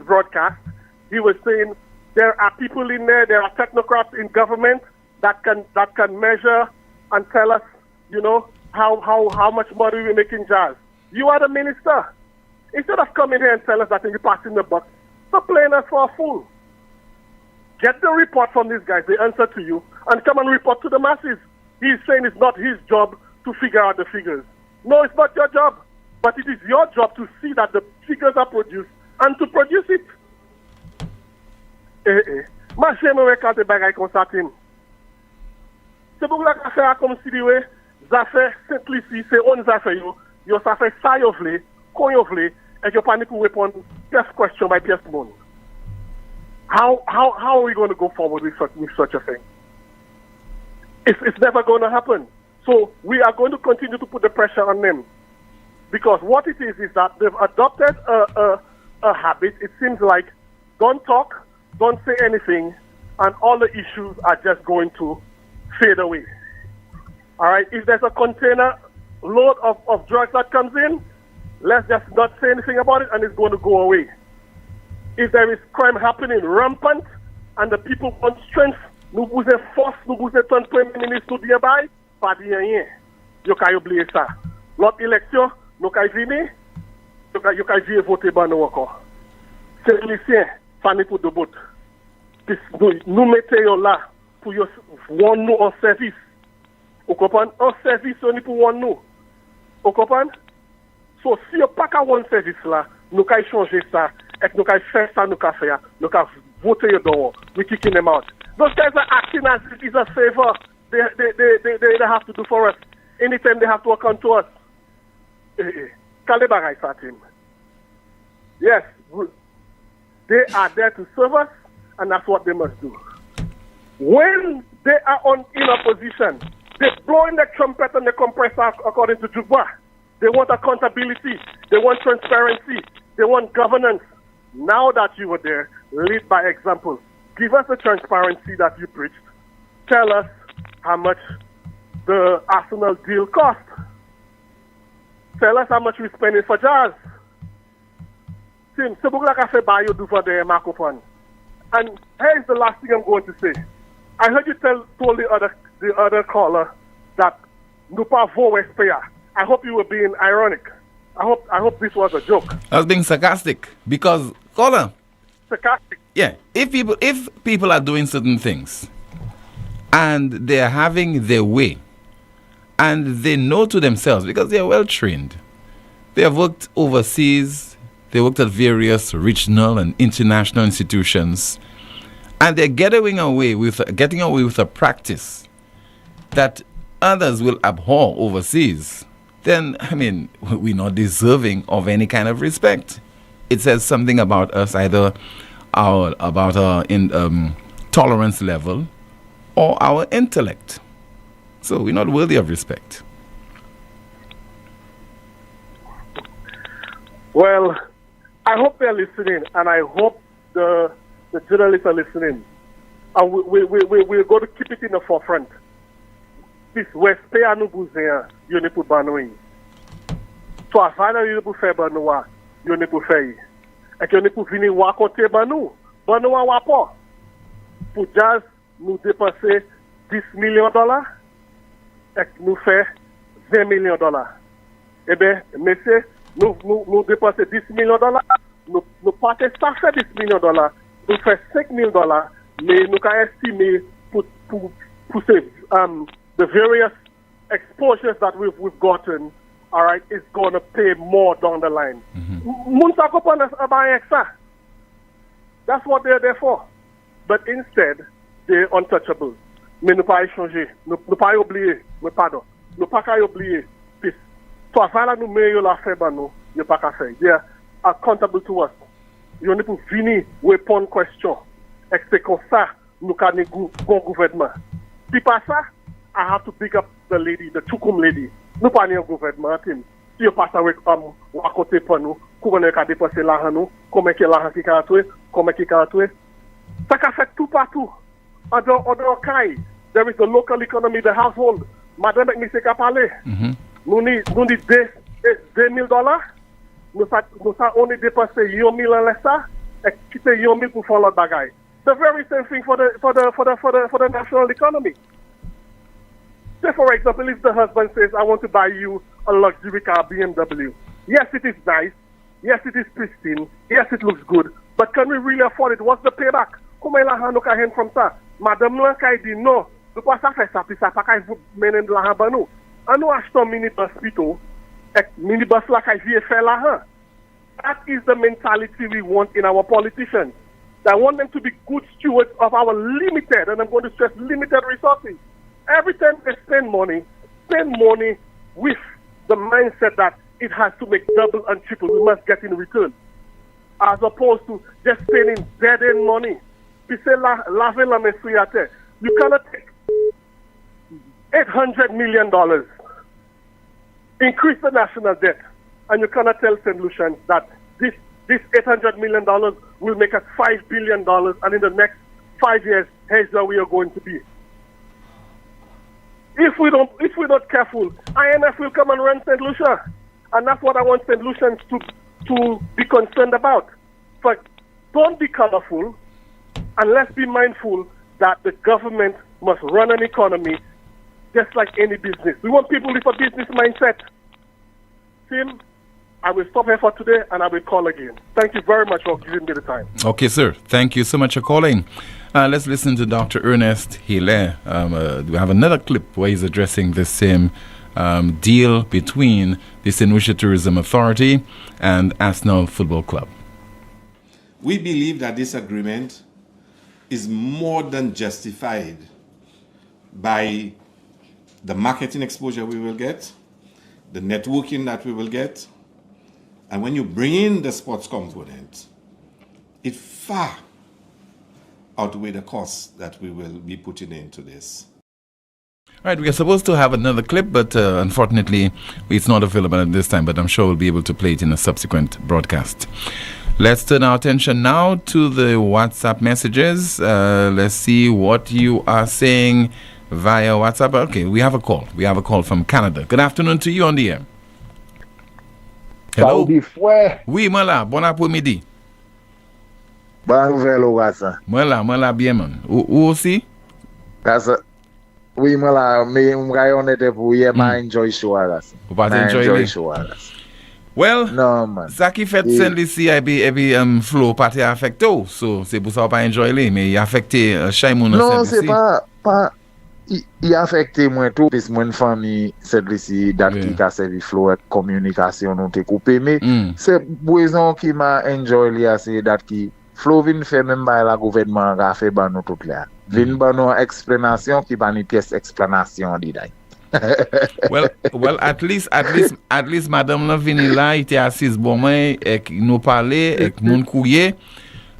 Speaker 10: broadcasts, he was saying there are people in there are technocrats in government that can measure and tell us, how much money we make in Jazz. You are the minister. Instead of coming here and tell us that you're passing the buck, stop playing us for a fool. Get the report from these guys, they answer to you, and come and report to the masses. He's saying it's not his job to figure out the figures. No, it's not your job. But it is your job to see that the figures are produced and to produce it. Ma chè mè quand te bagay kon sa Tim. C'est pour la faire comme si diwe, ça fait simplicité, c'est on ça fait yo ça fait ça yo vle, kon yo vle, et yo pas ni pour répondre pièce question by pièce monde. How are we going to go forward with such a thing? It's never going to happen. So we are going to continue to put the pressure on them. Because what it is that they've adopted a habit. It seems like don't talk, don't say anything, and all the issues are just going to fade away. All right? If there's a container load of drugs that comes in, let's just not say anything about it, and it's going to go away. If there is crime happening rampant, and the people want strength, nous vous force, nous vous ton premier ministre tout bien bye, pas de rien. Yo ka oublier ça. L'autre élection, nous ka venir, yo ka venir voter ban nous encore. C'est lycéen, famille pour de bout. Nous mettons là pour yo nous en service. Vous comprenez? En service on pour nous. Vous comprenez? So si yo pas ka un service là, nous ka changer ça. Et nous can faire ça, nous can faire, nous can voter dehors. We kicking them out. Those guys are acting as if it's a favor they have to do for us. Anytime they have to account to us. Yes, they are there to serve us, and that's what they must do. When they are in opposition, they're blowing the trumpet and the compressor according to Juba. They want accountability. They want transparency. They want governance. Now that you were there, lead by example. Give us the transparency that you preached. Tell us how much the Arsenal deal cost. Tell us how much we spending for Jazz. Tim, c'est beaucoup la café ba you do for the microphone. And here's the last thing I'm going to say. I heard you told the other caller that nous pas vaux espérer. I hope you were being ironic. I hope this was a joke.
Speaker 5: I was being sarcastic because, caller.
Speaker 10: Sarcastic.
Speaker 5: Yeah, if people are doing certain things and they're having their way and they know to themselves because they're well trained, they have worked overseas, they worked at various regional and international institutions, and they're getting away with a practice that others will abhor overseas, then, I mean, we're not deserving of any kind of respect. It says something about us, either our tolerance level or our intellect. So we're not worthy of respect.
Speaker 10: Well, I hope they're listening, and I hope the the journalists are listening. And we're going to keep it in the forefront. This West Pay anu bouzen, you ne pou banouin. So afana you ne pou faire banoua, you ne pou faire. Et que you ne pou vini wakote banou. Banoua wapo. Pour jazz, nous dépenser $10 millions et nous faire $20 millions. Eh bien, messieurs, nous dépenser $10 millions, nous partons ça fait $10 millions, nous faire $5 millions, mais nous avons estimé pour the various exposures that we've gotten, all right, is going to pay more down the line. That's what they're there for. But instead, they're untouchable. Mais nous pas échanger, nous pas oublier, mais pardon, nous pas qu'à oublier. So avant nous meilleur la faire nous, nous pas qu'à faire. They are accountable to us. You need to venir répondre question. Et c'est comme ça nous can go gouvernement. Si pas ça, I have to pick up the lady, the Chukum lady. Nous pas ni un gouvernement team. Si you passe avec à côté pour nous, comment on a dépensé l'argent nous, comment que l'argent qui a tué, comment qui a tué. Ça qu'a fait tout partout. Other kind, there is the local economy, the household. Madame avec monsieur qu'a parlé. Nous ni $2,000. Nous on est dépensé $1,000 en ça et quitter $1,000 pour faire l'autre bagaille. The very same thing for the national economy. Say for example, if the husband says, I want to buy you a luxury car, BMW. Yes, it is nice. Yes, it is pristine. Yes, it looks good. But can we really afford it? What's the payback? Comment il a nous ka from ça? Madame nous a dit non, nous pas ça faire ça, puis ça pas qu'à vous mener de l'argent nous. On nous achetons minibus plutôt, et minibus là qu'à vie faire l'argent. That is the mentality we want in our politicians. I want them to be good stewards of our limited, and I'm going to stress limited resources. Every time they spend money with the mindset that it has to make double and triple. We must get in return. As opposed to just spending dead-end money. You cannot take $800 million, increase the national debt, and you cannot tell St. Lucians that this $800 million will make us $5 billion, and in the next 5 years, here's where we are going to be. If we're not careful, IMF will come and run St. Lucia, and that's what I want St. Lucians to be concerned about. But don't be colorful, and let's be mindful that the government must run an economy just like any business. We want people with a business mindset. Tim, I will stop here for today and I will call again. Thank you very much for giving me the time.
Speaker 5: Okay, sir. Thank you so much for calling. Let's listen to Dr. Ernest Hilaire. We have another clip where he's addressing the same deal between the St. Lucia Tourism Authority and Arsenal Football Club.
Speaker 7: We believe that this agreement is more than justified by the marketing exposure we will get, the networking that we will get, and when you bring in the sports component, it far outweighs the costs that we will be putting into this.
Speaker 5: All right, we are supposed to have another clip, but unfortunately, it's not available at this time, but I'm sure we'll be able to play it in a subsequent broadcast. Let's turn our attention now to the WhatsApp messages. Let's see what you are saying via WhatsApp. Okay, we have a call. We have a call from Canada. Good afternoon to you on the air. Hello. Oui, moi là. Bon après-midi.
Speaker 11: Bonne nouvelle, Ouassa.
Speaker 5: Moi là, bien, man. Où aussi?
Speaker 11: Oui, moi là, mais on était pour hier, enjoy show, Ouassa.
Speaker 5: Vous pas enjoy
Speaker 11: show,
Speaker 5: Well,
Speaker 11: non, man.
Speaker 5: Ça qui fait Saint-Lucie, flow pas affecté. So, c'est pour ça qu'on pas enjoy les, mais il a affecté Chaimoun.
Speaker 11: Non, c'est pas il a affecté moi tout, parce que moi une famille Saint-Lucie date qui a servi flow communication nous t'ai coupé, mais c'est raison qui m'a enjoy li c'est date qui flow vinn fait même par la gouvernement a fait ban nous tout là. Vinn ban nous explanation qui ban une pièce explanation dit
Speaker 5: well, at least madame la vini là, il était assise bon moi et nous parler et moun couiller.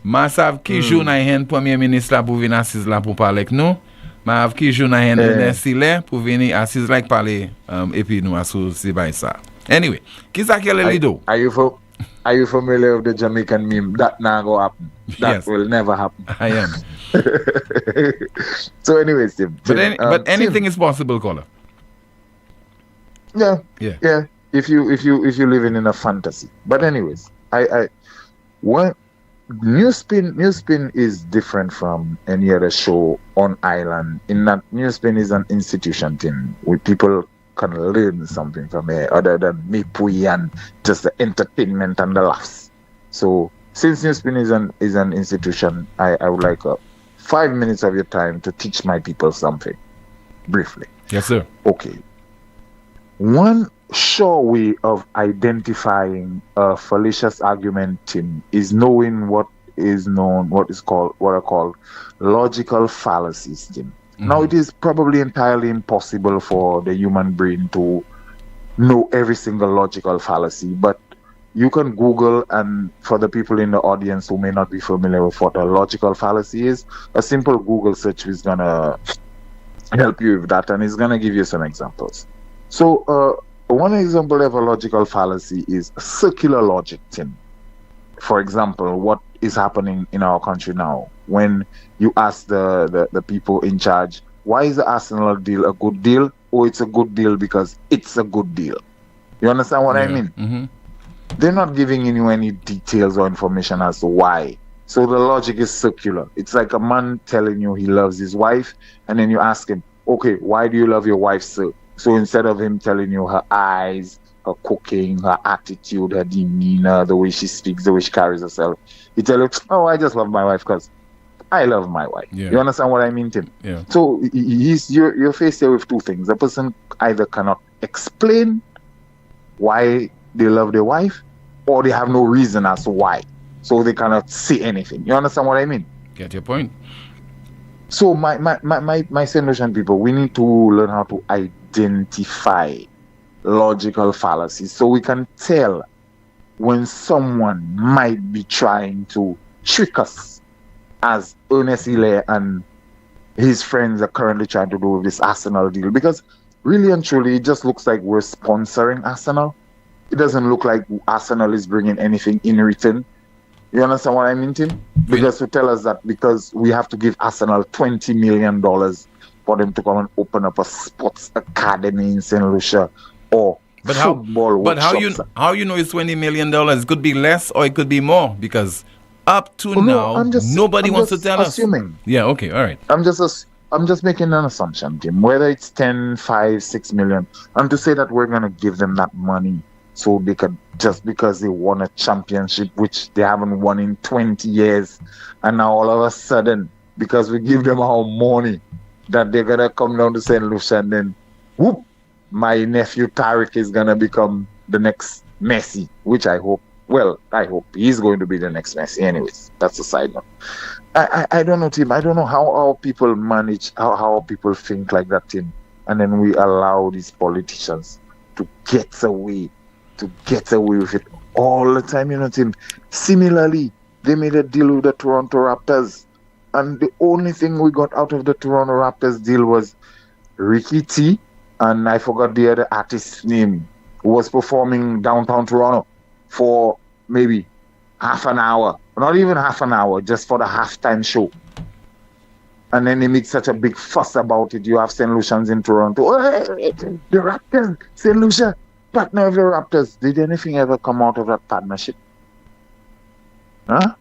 Speaker 5: Ma sav qui joue na hen premier ministre là pour venir assise là pour parler avec nous. Ma sav qui joue na hen Nesile pour venir assise là parler et puis nous associer by ça. Anyway, qui ça qui est le lido?
Speaker 11: Are you familiar with the Jamaican meme? That now go happen. That
Speaker 5: Yes.
Speaker 11: will never happen.
Speaker 5: I am.
Speaker 11: So anyways, Tim.
Speaker 5: But anything is possible, caller.
Speaker 11: Yeah.
Speaker 5: Yeah.
Speaker 11: If you living in a fantasy. But anyways, NewsSpin is different from any other show on island in that NewsSpin is an institution thing where people can learn something from it other than me and just the entertainment and the laughs. So since NewsSpin is an institution, I would like 5 minutes of your time to teach my people something briefly.
Speaker 5: Yes, sir.
Speaker 11: Okay. One sure way of identifying a fallacious argument, Tim, is knowing what are called logical fallacies, Tim. Mm-hmm. Now, it is probably entirely impossible for the human brain to know every single logical fallacy, but you can Google, and for the people in the audience who may not be familiar with what a logical fallacy is, a simple Google search is going to help you with that, and it's going to give you some examples. So, one example of a logical fallacy is circular logic, Tim. For example, what is happening in our country now? When you ask the people in charge, why is the Arsenal deal a good deal? Oh, it's a good deal because it's a good deal. You understand what I mean?
Speaker 5: Mm-hmm.
Speaker 11: They're not giving you any details or information as to why. So the logic is circular. It's like a man telling you he loves his wife, and then you ask him, okay, why do you love your wife, sir? So instead of him telling you her eyes, her cooking, her attitude, her demeanor, the way she speaks, the way she carries herself, he tells you, oh, I just love my wife because I love my wife.
Speaker 5: Yeah.
Speaker 11: You understand what I mean, Tim?
Speaker 5: Yeah.
Speaker 11: So you're faced here with two things. The person either cannot explain why they love their wife, or they have no reason as to why. So they cannot say anything. You understand what I mean?
Speaker 5: Get your point.
Speaker 11: So my St. Lucian people, we need to learn how to identify logical fallacies so we can tell when someone might be trying to trick us, as Ernest Hilaire and his friends are currently trying to do with this Arsenal deal. Because really and truly, it just looks like we're sponsoring Arsenal. It doesn't look like Arsenal is bringing anything in return. You understand what I mean, Tim? Because to tell us that because we have to give Arsenal $20 million for them to come and open up a sports academy in St. Lucia or football workshops.
Speaker 5: But how you know it's $20 million? It could be less or it could be more, because up to now, nobody wants to tell
Speaker 11: assuming.
Speaker 5: us. Yeah, okay, all right.
Speaker 11: I'm just making an assumption, Tim. Whether it's 10, 5, 6 million, and to say that we're going to give them that money so they could, just because they won a championship, which they haven't won in 20 years, and now all of a sudden, because we give them our money, that they're going to come down to St. Lucia and then, whoop, my nephew Tariq is going to become the next Messi, which I hope he's going to be the next Messi. Anyways, that's a side note. I don't know, Tim. I don't know how our people manage, how our people think like that, Tim. And then we allow these politicians to get away with it all the time, you know, Tim. Similarly, they made a deal with the Toronto Raptors, and the only thing we got out of the Toronto Raptors deal was Ricky T, and I forgot the other artist's name, who was performing downtown Toronto for maybe half an hour, not even half an hour, just for the halftime show. And then they make such a big fuss about it. You have St. Lucians in Toronto. Oh, hey, the Raptors, St. Lucia, partner of the Raptors. Did anything ever come out of that partnership? Huh?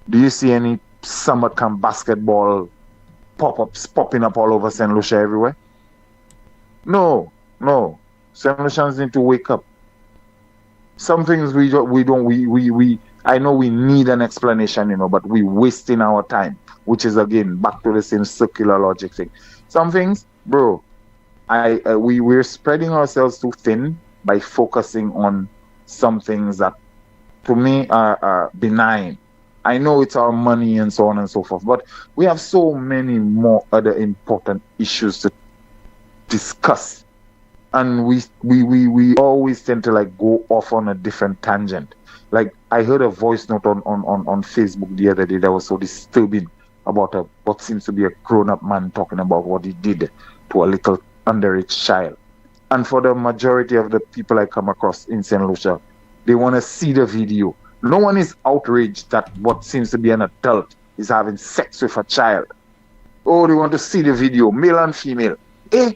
Speaker 11: Do you see any summer camp basketball pop-ups popping up all over St. Lucia everywhere? No. St. Lucians need to wake up. Some things I know we need an explanation, you know, but we're wasting our time, which is again back to the same circular logic thing. Some things, bro, we're spreading ourselves too thin by focusing on some things that to me are benign. I know it's our money and so on and so forth, but we have so many more other important issues to discuss. And we always tend to like go off on a different tangent. Like I heard a voice note on Facebook the other day that was so disturbing about what seems to be a grown-up man talking about what he did to a little underage child. And for the majority of the people I come across in St. Lucia, They want to see the video. No one is outraged that what seems to be an adult is having sex with a child. Oh, they want to see the video, male and female. This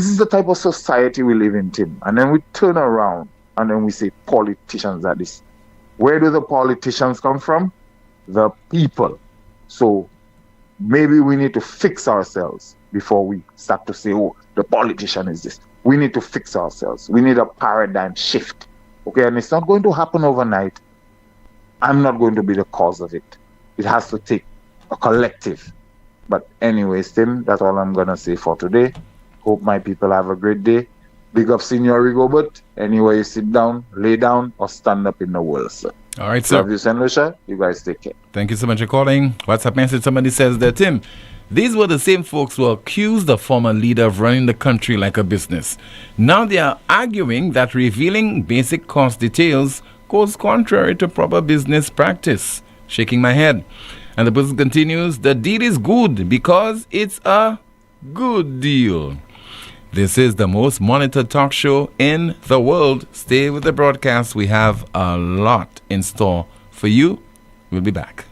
Speaker 11: is the type of society we live in, Tim. And then we turn around and then we say politicians are this. Where do the politicians come from? The people. So maybe we need to fix ourselves before we start to say, oh, the politician is this. We need to fix ourselves. We need a paradigm shift. Okay, and it's not going to happen overnight. I'm not going to be the cause of it. It has to take a collective. But anyways, Tim, that's all I'm going to say for today. Hope my people have a great day. Big up Senior Rigobert. Anywhere you sit down, lay down, or stand up in the world, sir.
Speaker 5: All right, sir.
Speaker 11: Love you, St. Lucia. You guys take care.
Speaker 5: Thank you so much for calling. WhatsApp message, somebody says there, Tim, these were the same folks who accused the former leader of running the country like a business. Now they are arguing that revealing basic cost details goes contrary to proper business practice. Shaking my head. And the person continues, the deal is good because it's a good deal. This is the most monitored talk show in the world. Stay with the broadcast. We have a lot in store for you. We'll be back.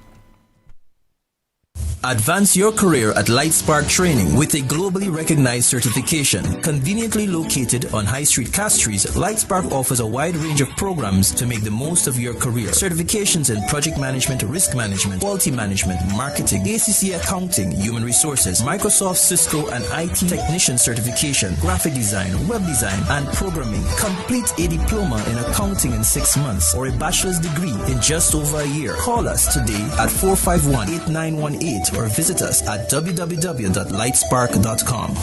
Speaker 12: Advance your career at LightSpark Training with a globally recognized certification. Conveniently located on High Street, Castries, LightSpark offers a wide range of programs to make the most of your career. Certifications in project management, risk management, quality management, marketing, ACC accounting, human resources, Microsoft, Cisco, and IT technician certification, graphic design, web design, and programming. Complete a diploma in accounting in 6 months or a bachelor's degree in just over a year. Call us today at 451-8918 or visit us at www.lightspark.com.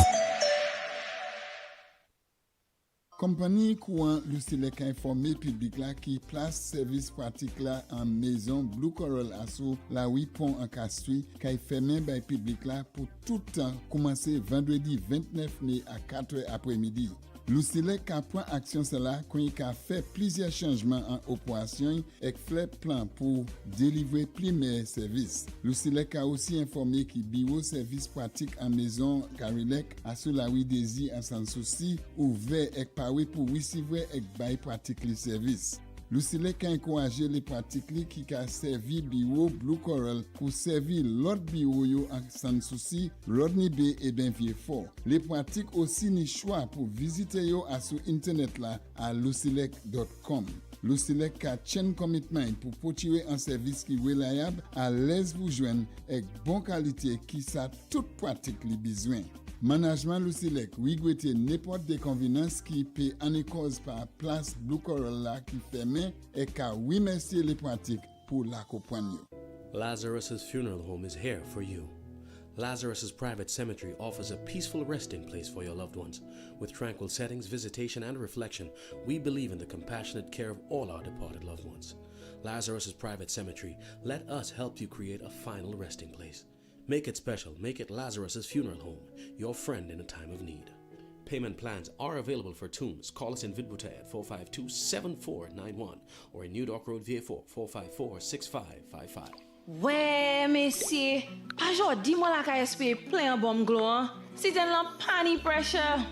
Speaker 13: Compagnie courant Lucilec a informé public là qui place service pratique là en maison Blue Coral Asso la 8 pont en Castries qui fermé by public là pour tout temps commencer vendredi 29 mai à 4h après-midi. Lucilec a pris action cela quand il a fait plusieurs changements en opération et fait plan pour délivrer plus meilleurs services. Lucilec a aussi informé que bureau service pratique en maison Carilec à sur la rue Désir en sans souci ouvert et paré pour recevoir et bail pratique les services. Lucilec a encouragé les pratiques qui a servi bureau Blue Coral pour servir l'autre bureau en sans souci, Rodney Bay et Benvier-Fort. Les pratiques aussi ni choix pour visiter yo à sur internet là à lucilec.com. Lucilec a chain commitment pour porter un service qui est reliable, à l'aise vous joindre avec bonne qualité qui ça toute pratique les besoins. Management Lucilec regrette n'importe déconvenance qui peut en cause par place Blue Coral là qui ferme et qu'à remercier les pratiques pour l'accompagner.
Speaker 14: Lazarus's Funeral Home is here for you. Lazarus's Private Cemetery offers a peaceful resting place for your loved ones. With tranquil settings, visitation, and reflection, we believe in the compassionate care of all our departed loved ones. Lazarus's Private Cemetery, let us help you create a final resting place. Make it special. Make it Lazarus's Funeral Home, your friend in a time of need. Payment plans are available for tombs. Call us in Vidbuta at 452-7491 or in New Dock Road, VA4, 454-6555.
Speaker 15: Ouais, monsieur, pas jodi moi la ka espérer plein bon glow. Si t'en la pani pressure.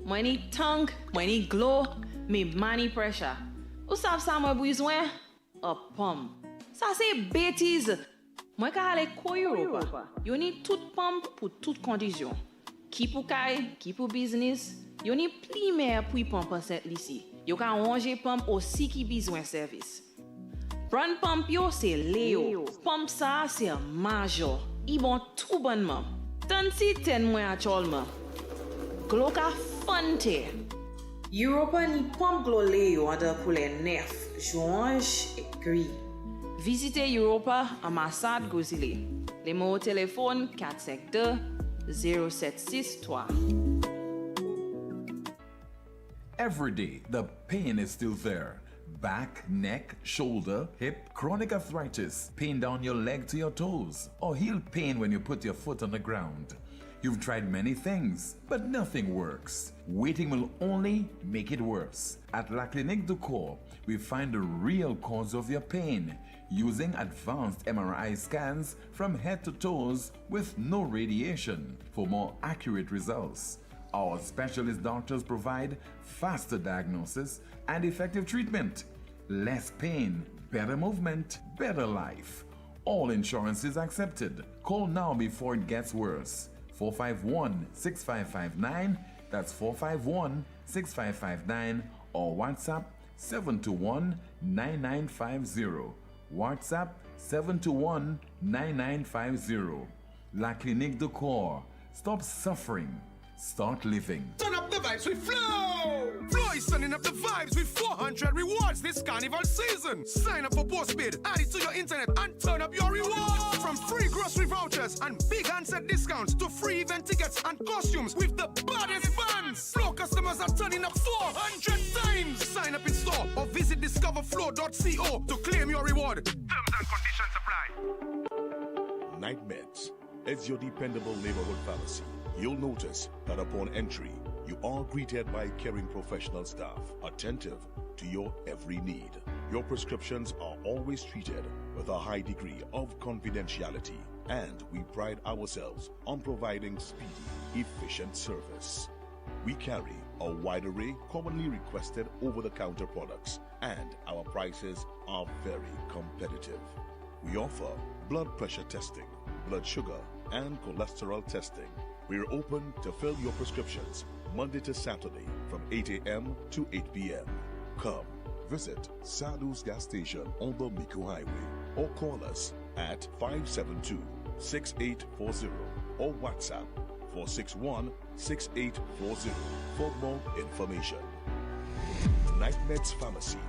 Speaker 15: Moi ni tongue, moi ni glow, mais money pressure. Ou savez ça moi besoin? A pomme. Ça c'est bêtise. Moi ka aller koyo pa. Yo ni toute pomme pour toute condition. Qui pour kay, qui pour business. Yo ni pli mer pour pomme cette ici. Yo ka ranger pomme aussi qui besoin service. Prendre pompe yo c'est Léo. Pompe ça c'est major. Ils bon tout bonnement. Tant si ten mois actuellement. Glo ka fonte. Europa ni pompe glo Léo ada pour les nerfs, joints et gris. Visitez Europa ambassade Gozile. Les mots au téléphone 452-0763.
Speaker 16: Every day, the pain is still there. Back, neck, shoulder, hip, chronic arthritis, pain down your leg to your toes, or heel pain when you put your foot on the ground. You've tried many things, but nothing works. Waiting will only make it worse. At La Clinique du Corps, we find the real cause of your pain using advanced MRI scans from head to toes with no radiation for more accurate results. Our specialist doctors provide faster diagnosis and effective treatment. Less pain, better movement, better life. All insurance is accepted. Call now before it gets worse. 451-6559, that's 451-6559, or WhatsApp 721-9950. WhatsApp 721-9950. La Clinique de Corps. Stop suffering. Start living.
Speaker 17: Turn up the vibes with Flow! Flow is turning up the vibes with 400 rewards this carnival season. Sign up for postpaid, add it to your internet, and turn up your rewards. From free grocery vouchers and big handset discounts to free event tickets and costumes with the baddest bands. Flow customers are turning up 400 times. Sign up in store or visit discoverflow.co to claim your reward. Terms and conditions apply.
Speaker 18: Night Meds is your dependable neighborhood pharmacy. You'll notice that upon entry, you are greeted by caring professional staff, attentive to your every need. Your prescriptions are always treated with a high degree of confidentiality, and we pride ourselves on providing speedy, efficient service. We carry a wide array commonly requested over-the-counter products, and our prices are very competitive. We offer blood pressure testing, blood sugar, and cholesterol testing. We're open to fill your prescriptions Monday to Saturday from 8 a.m. to 8 p.m. Come visit Sadu's gas station on the Miku Highway or call us at 572-6840 or WhatsApp 461-6840 for more information. Night Meds Pharmacy.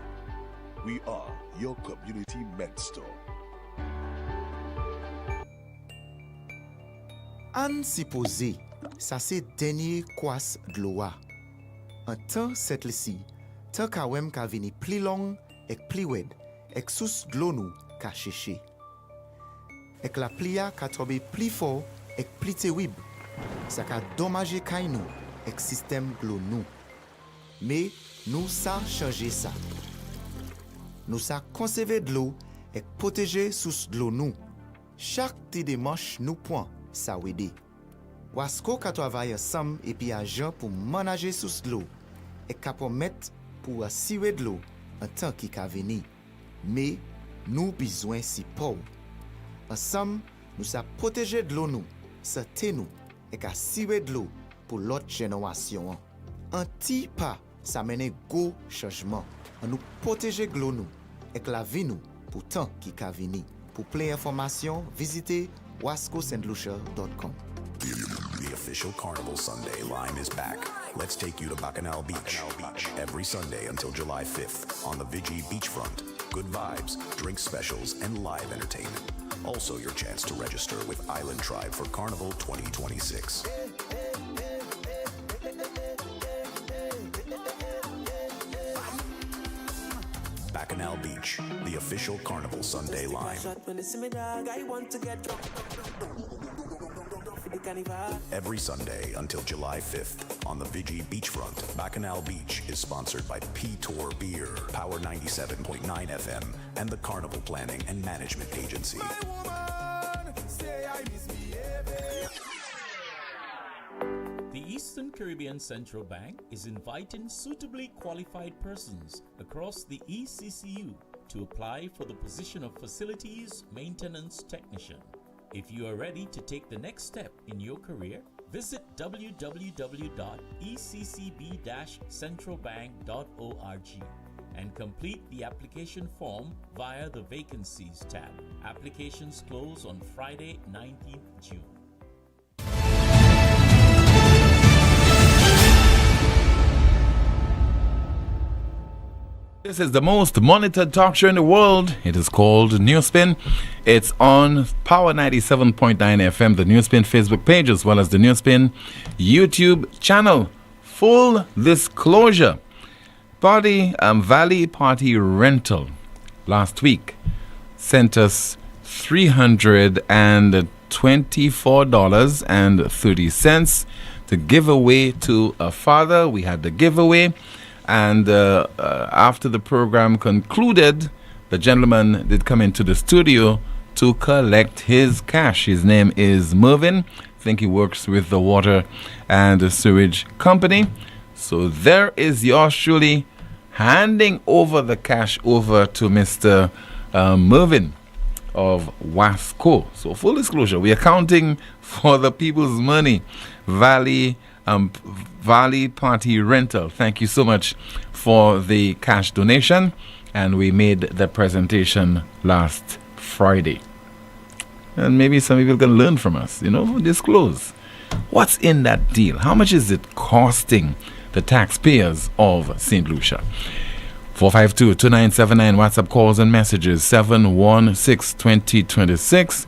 Speaker 18: We are your community med store.
Speaker 19: An supposé, ça c'est dernier kwas de l'eau. En temps cette lisi, tant ka wem ka vini pli long ek pli wed, ek sous de l'eau nou ka cheche. Ek la plia ka tobe pli fort ek pli te wib, ça ka dommage kay nou ek système glo nou. Mais nous sa changer ça. Nous sa conserver de l'eau ek protéger sous de l'eau nou. Chaque te démarche nous point ça wede. Wasko ka travaille ensemble et puis agent pour manager sous l'eau et ka permettre pour assurer de l'eau en temps qui ka venir. Mais nous besoin si pauvre. Ensemble, nous sa protéger de l'eau nous, santé nous et ka assurer de l'eau pour l'autre génération. Un petit pas ça mène gros changement. On nous protéger de l'eau nous et la vie nous pour temps qui ka venir. Pour plus d'informations, visitez wascosandlucia.com.
Speaker 20: The official Carnival Sunday line is back. Let's take you to Bacchanal Beach. Every Sunday until July 5th on the Vigi beachfront. Good vibes, drink specials, and live entertainment. Also your chance to register with Island Tribe for Carnival 2026. Bacchanal Beach, the official Carnival Sunday line. Every Sunday until July 5th on the Vigi beachfront. Bacchanal Beach is sponsored by P-Tour Beer, Power 97.9 FM, and the Carnival Planning and Management Agency.
Speaker 21: The Eastern Caribbean Central Bank is inviting suitably qualified persons across the ECCU to apply for the position of Facilities Maintenance Technician. If you are ready to take the next step in your career, visit www.eccb-centralbank.org and complete the application form via the Vacancies tab. Applications close on Friday, 19th June.
Speaker 5: This is the most monitored talk show in the world. It is called NewsSpin. It's on Power 97.9 FM, the NewsSpin Facebook page, as well as the NewsSpin YouTube channel. Full disclosure. Valley Party Rental last week sent us $324.30 to give away to a father. We had the giveaway. And after the program concluded, the gentleman did come into the studio to collect his cash. His name is Mervin. think he works with the water and the sewage company. So there is yours truly handing over the cash over to Mr. Mervyn of Wasco. So full disclosure, we are counting for the people's money. Valley Party Rental, thank you so much for the cash donation, and we made the presentation last Friday. And maybe some people can learn from us, disclose. What's in that deal? How much is it costing the taxpayers of St. Lucia? 452-2979, WhatsApp calls and messages, 716-2026.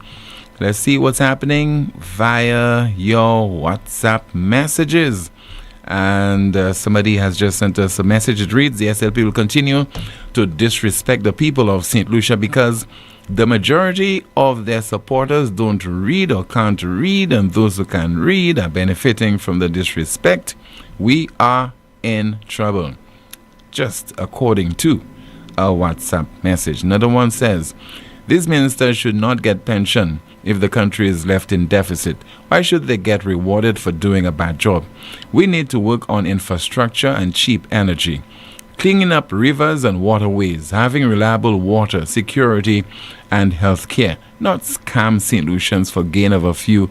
Speaker 5: Let's see what's happening via your WhatsApp messages. And somebody has just sent us a message. It reads, the SLP will continue to disrespect the people of St. Lucia because the majority of their supporters don't read or can't read, and those who can read are benefiting from the disrespect. We are in trouble. Just according to a WhatsApp message. Another one says, these ministers should not get pension if the country is left in deficit. Why should they get rewarded for doing a bad job? We need to work on infrastructure and cheap energy, cleaning up rivers and waterways, having reliable water, security, and health care, not scam St. Lucians for gain of a few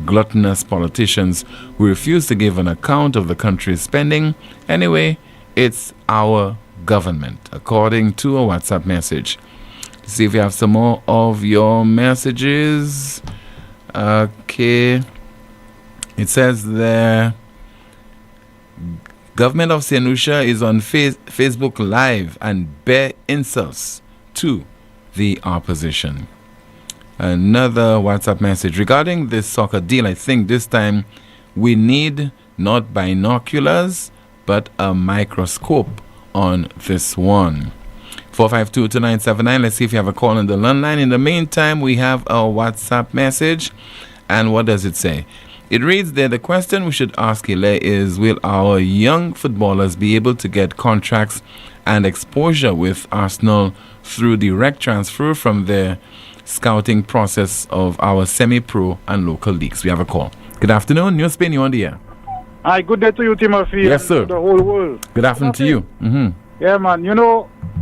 Speaker 5: gluttonous politicians who refuse to give an account of the country's spending. Anyway, it's our government, according to a WhatsApp message. Let's see if we have some more of your messages. Okay. It says there, government of St. Lucia is on Facebook Live and bear insults to the opposition. Another WhatsApp message regarding this soccer deal. I think this time we need not binoculars but a microscope on this one. 452-2979. Let's see if you have a call on the landline. In the meantime, we have a WhatsApp message. And what does it say? It reads there, the question we should ask Ile is, will our young footballers be able to get contracts and exposure with Arsenal through direct transfer from their scouting process of our semi-pro and local leagues? We have a call. Good afternoon. NewsSpin, you on the air.
Speaker 1: Hi, good day to you, Timothy.
Speaker 5: Yes, sir.
Speaker 1: The whole world.
Speaker 5: Good afternoon to you.
Speaker 1: Yeah, man.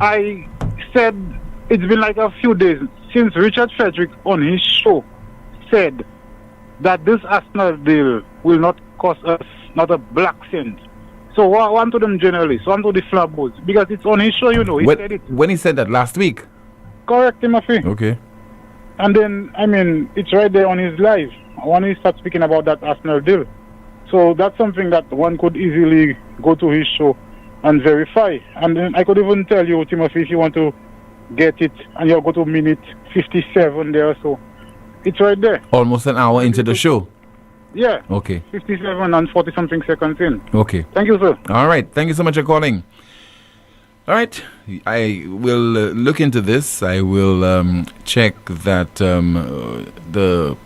Speaker 1: I said it's been like a few days since Richard Frederick on his show said that this Arsenal deal will not cost us not a black cent. So one to them journalists, one to the flabbos, because it's on his show, he said it.
Speaker 5: When he said that last week?
Speaker 1: Correct, Timothy.
Speaker 5: Okay.
Speaker 1: And then, it's right there on his live when he starts speaking about that Arsenal deal. So that's something that one could easily go to his show and verify. And then I could even tell you, Timothy, if you want to get it, and you'll go to minute 57 there or so. It's right there.
Speaker 5: Almost an hour into the show.
Speaker 1: Yeah.
Speaker 5: Okay.
Speaker 1: 57 and 40-something seconds in.
Speaker 5: Okay.
Speaker 1: Thank you, sir.
Speaker 5: All right. Thank you so much for calling. All right. I will look into this. I will check that the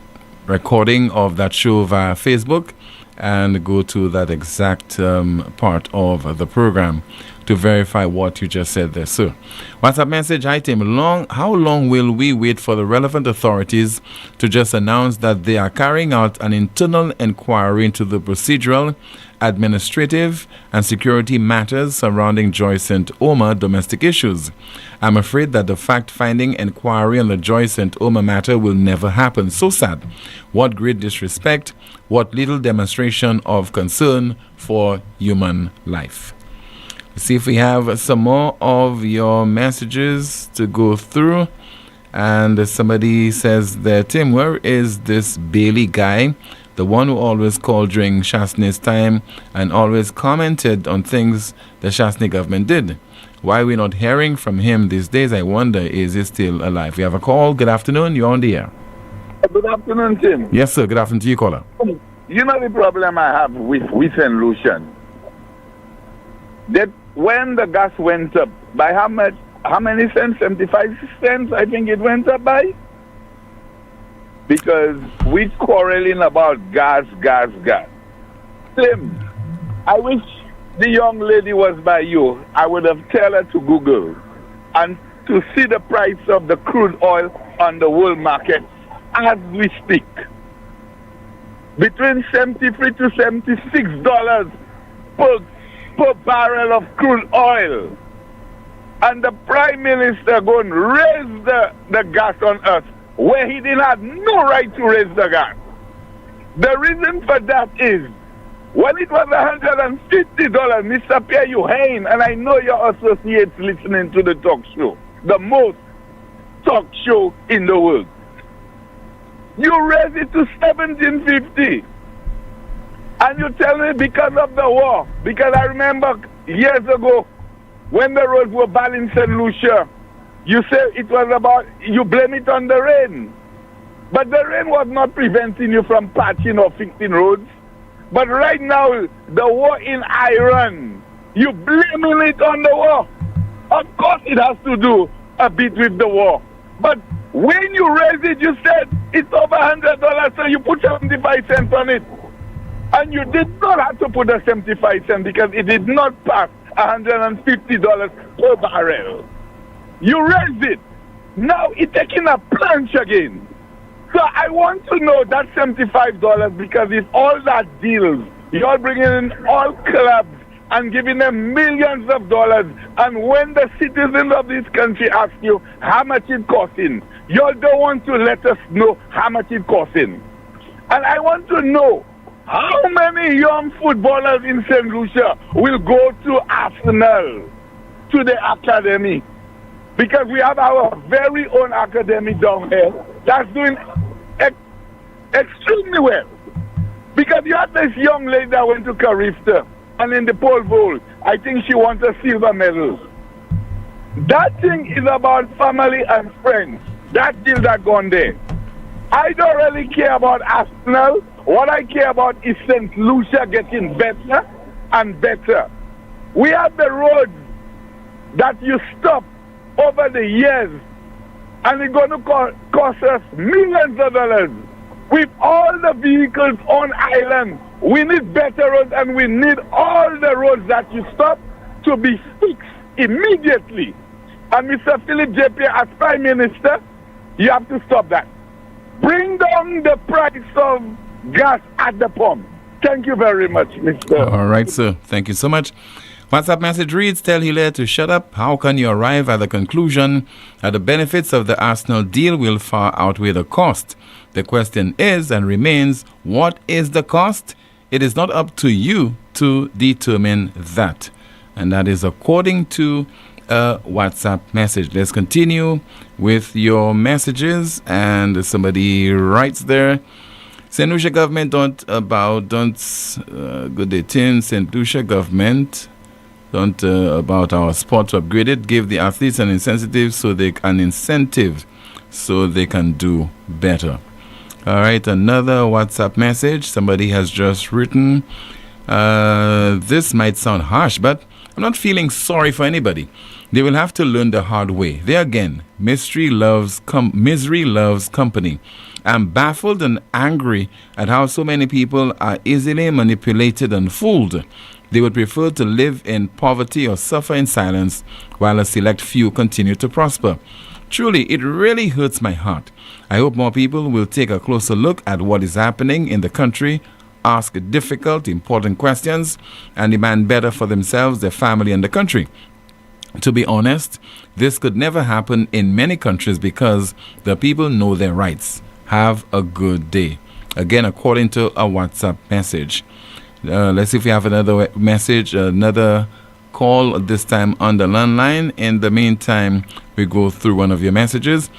Speaker 5: recording of that show via Facebook and go to that exact part of the program to verify what you just said there, sir. WhatsApp message, hi Tim, how long will we wait for the relevant authorities to just announce that they are carrying out an internal inquiry into the procedural, administrative, and security matters surrounding Joyce St. Omer domestic issues? I'm afraid that the fact-finding inquiry on the Joyce St. Omer matter will never happen. So sad. What great disrespect. What little demonstration of concern for human life. Let's see if we have some more of your messages to go through. And somebody says there, Tim, where is this Bailey guy? The one who always called during Shastney's time and always commented on things the Shastney government did. Why are we not hearing from him these days? I wonder, is he still alive? We have a call. Good afternoon. You're on the air.
Speaker 22: Good afternoon, Tim.
Speaker 5: Yes, sir. Good afternoon to you, caller.
Speaker 22: You know the problem I have with St. Lucian? That when the gas went up, by how many cents? 75 cents, I think it went up by? Because we quarreling about gas. Tim, I wish the young lady was by you. I would have tell her to Google and to see the price of the crude oil on the world market as we speak. between $73 to $76 per barrel of crude oil. And the Prime Minister going to raise the gas on us where he didn't have no right to raise the gas. The reason for that is when it was $150, Mr. Pierre Euhain, and I know your associates listening to the talk show, the most talk show in the world. You raise it to $17.50. And you tell me because of the war. Because I remember years ago when the roads were bad in St. Lucia, you said it was about, you blame it on the rain. But the rain was not preventing you from patching or fixing roads. But right now, the war in Iran, you blaming it on the war. Of course it has to do a bit with the war. But when you raise it, you said it's over $100, so you put 75 cents on it. And you did not have to put the 75 cents because it did not pass $150 per barrel. You raised it. Now it's taking a plunge again. So I want to know that $75 because it's all that deals. You're bringing in all clubs and giving them millions of dollars. And when the citizens of this country ask you how much it's costing, you don't want to let us know how much it's costing. And I want to know how many young footballers in St. Lucia will go to Arsenal, to the academy. Because we have our very own academy down here that's doing extremely well. Because you have this young lady that went to Carifta, and in the pole vault, I think she wants a silver medal. That thing is about family and friends. That deal that gone there. I don't really care about Arsenal. What I care about is St. Lucia getting better and better. We have the roads that you stop over the years, and it's going to cost us millions of dollars. With all the vehicles on island, we need better roads, and we need all the roads that you stop to be fixed immediately. And Mr. Philip J. Pierre, as Prime Minister, you have to stop that. Bring down the price of gas at the pump. Thank you very much, Mr.
Speaker 5: All right, sir. Thank you so much. WhatsApp message reads, tell Hilaire to shut up. How can you arrive at the conclusion that the benefits of the Arsenal deal will far outweigh the cost? The question is and remains, what is the cost? It is not up to you to determine that. And that is according to a WhatsApp message. Let's continue with your messages. And somebody writes there, St. Lucia government St. Lucia government don't about our sport to upgrade it, give the athletes an incentive so they can do better. All right, another WhatsApp message. Somebody has just written, this might sound harsh, but I'm not feeling sorry for anybody. They will have to learn the hard way. There again, misery loves company. I'm baffled and angry at how so many people are easily manipulated and fooled. They would prefer to live in poverty or suffer in silence while a select few continue to prosper. Truly, it really hurts my heart. I hope more people will take a closer look at what is happening in the country, ask difficult, important questions, and demand better for themselves, their family, and the country. To be honest, this could never happen in many countries because the people know their rights. Have a good day. Again, according to a WhatsApp message. Let's see if we have another message, another call, this time on the landline. In the meantime, we go through one of your messages.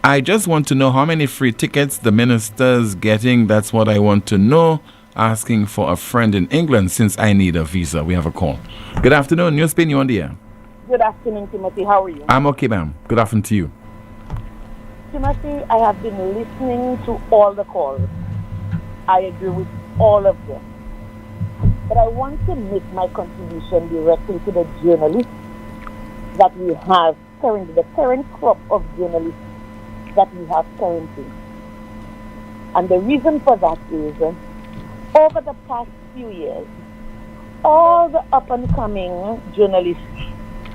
Speaker 5: I just want to know how many free tickets the minister's getting. That's what I want to know. Asking for a friend in England since I need a visa. We have a call. Good afternoon. NewsSpin, you on the air.
Speaker 8: Good afternoon, Timothy. How are you?
Speaker 5: I'm okay, ma'am. Good afternoon to you.
Speaker 8: Timothy, I have been listening to all the calls. I agree with all of them. But I want to make my contribution directly to the journalists that we have currently, the current crop of journalists that we have currently. And the reason for that is, over the past few years, all the up-and-coming journalists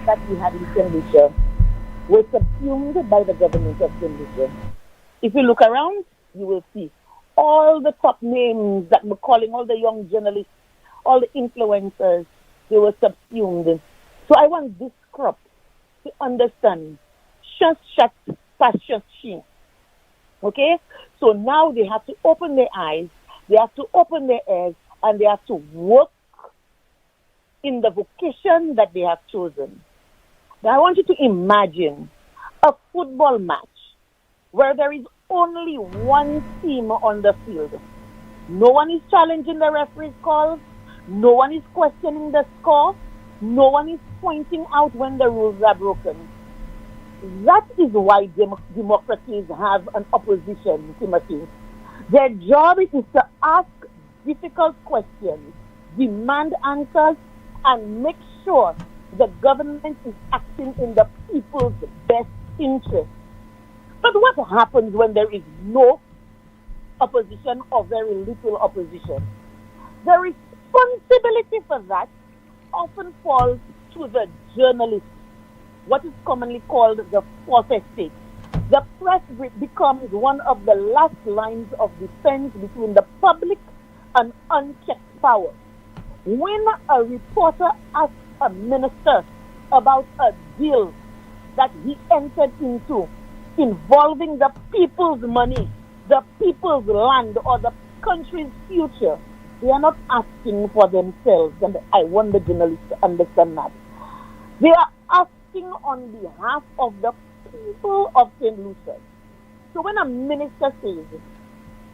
Speaker 8: that we had in St. Lucia were subsumed by the government of St. Lucia. If you look around, you will see all all the top names that were calling, all the young journalists, all the influencers, they were subsumed. So I want this crop to understand. Just shut, past just she. Okay? So now they have to open their eyes, they have to open their ears, and they have to work in the vocation that they have chosen. Now I want you to imagine a football match where there is only one team on the field. No one is challenging the referee's calls. No one is questioning the score. No one is pointing out when the rules are broken. That is why democracies have an opposition, Timothy. Their job is to ask difficult questions, demand answers, and make sure the government is acting in the people's best interest. But what happens when there is no opposition or very little opposition? The responsibility for that often falls to the journalists, what is commonly called the fourth estate. The press becomes one of the last lines of defense between the public and unchecked power. When a reporter asks a minister about a deal that he entered into involving the people's money, the people's land, or the country's future, they are not asking for themselves, and I want the journalists to understand that. They are asking on behalf of the people of St. Lucia. So when a minister says,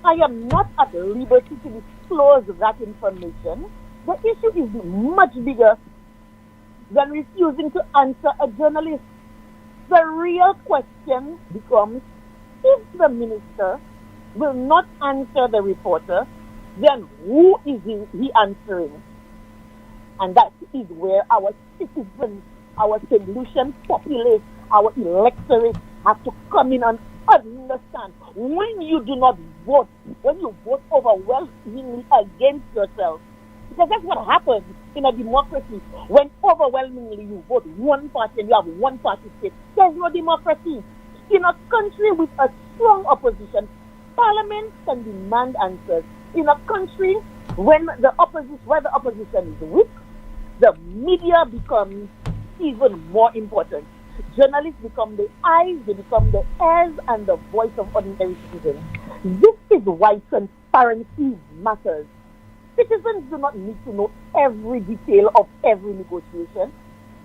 Speaker 8: I am not at liberty to disclose that information, the issue is much bigger than refusing to answer a journalist. The real question becomes, if the minister will not answer the reporter, then who is he answering? And that is where our citizens, our St. Lucian populace, our electorate have to come in and understand. When you do not vote, when you vote overwhelmingly against yourself, because that's what happens in a democracy. When overwhelmingly you vote one party and you have one party state, there's no democracy. In a country with a strong opposition, parliament can demand answers. In a country where the opposition is weak, the media becomes even more important. Journalists become the eyes, they become the ears and the voice of ordinary citizens. This is why transparency matters. Citizens do not need to know every detail of every negotiation,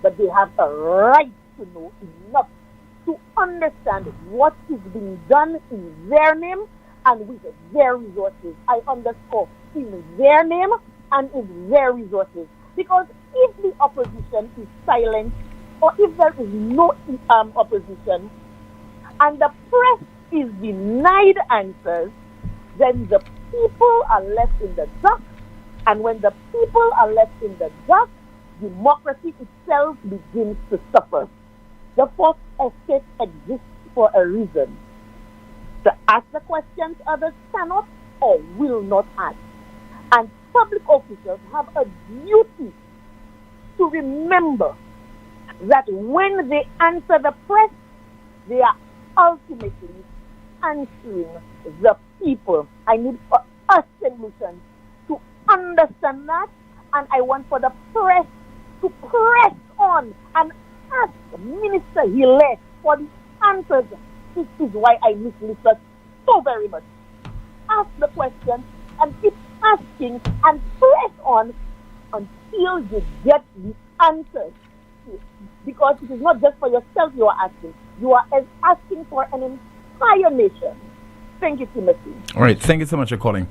Speaker 8: but they have a right to know enough to understand what is being done in their name and with their resources. I underscore, in their name and in their resources. Because if the opposition is silent, or if there is no opposition, and the press is denied answers, then the people are left in the dark. And when the people are left in the dark, democracy itself begins to suffer. The fourth estate exists for a reason. To ask the questions others cannot or will not ask. And public officials have a duty to remember that when they answer the press, they are ultimately answering the people. I need for us solutions to understand that, and I want for the press to press on and ask Minister Hill for the answers. This is why I miss Lisa so very much. Ask the question and keep asking and press on until you get the answers. Because it is not just for yourself you are asking. You are asking for an entire nation. Thank you, Timothy.
Speaker 5: All right. Thank you so much for calling.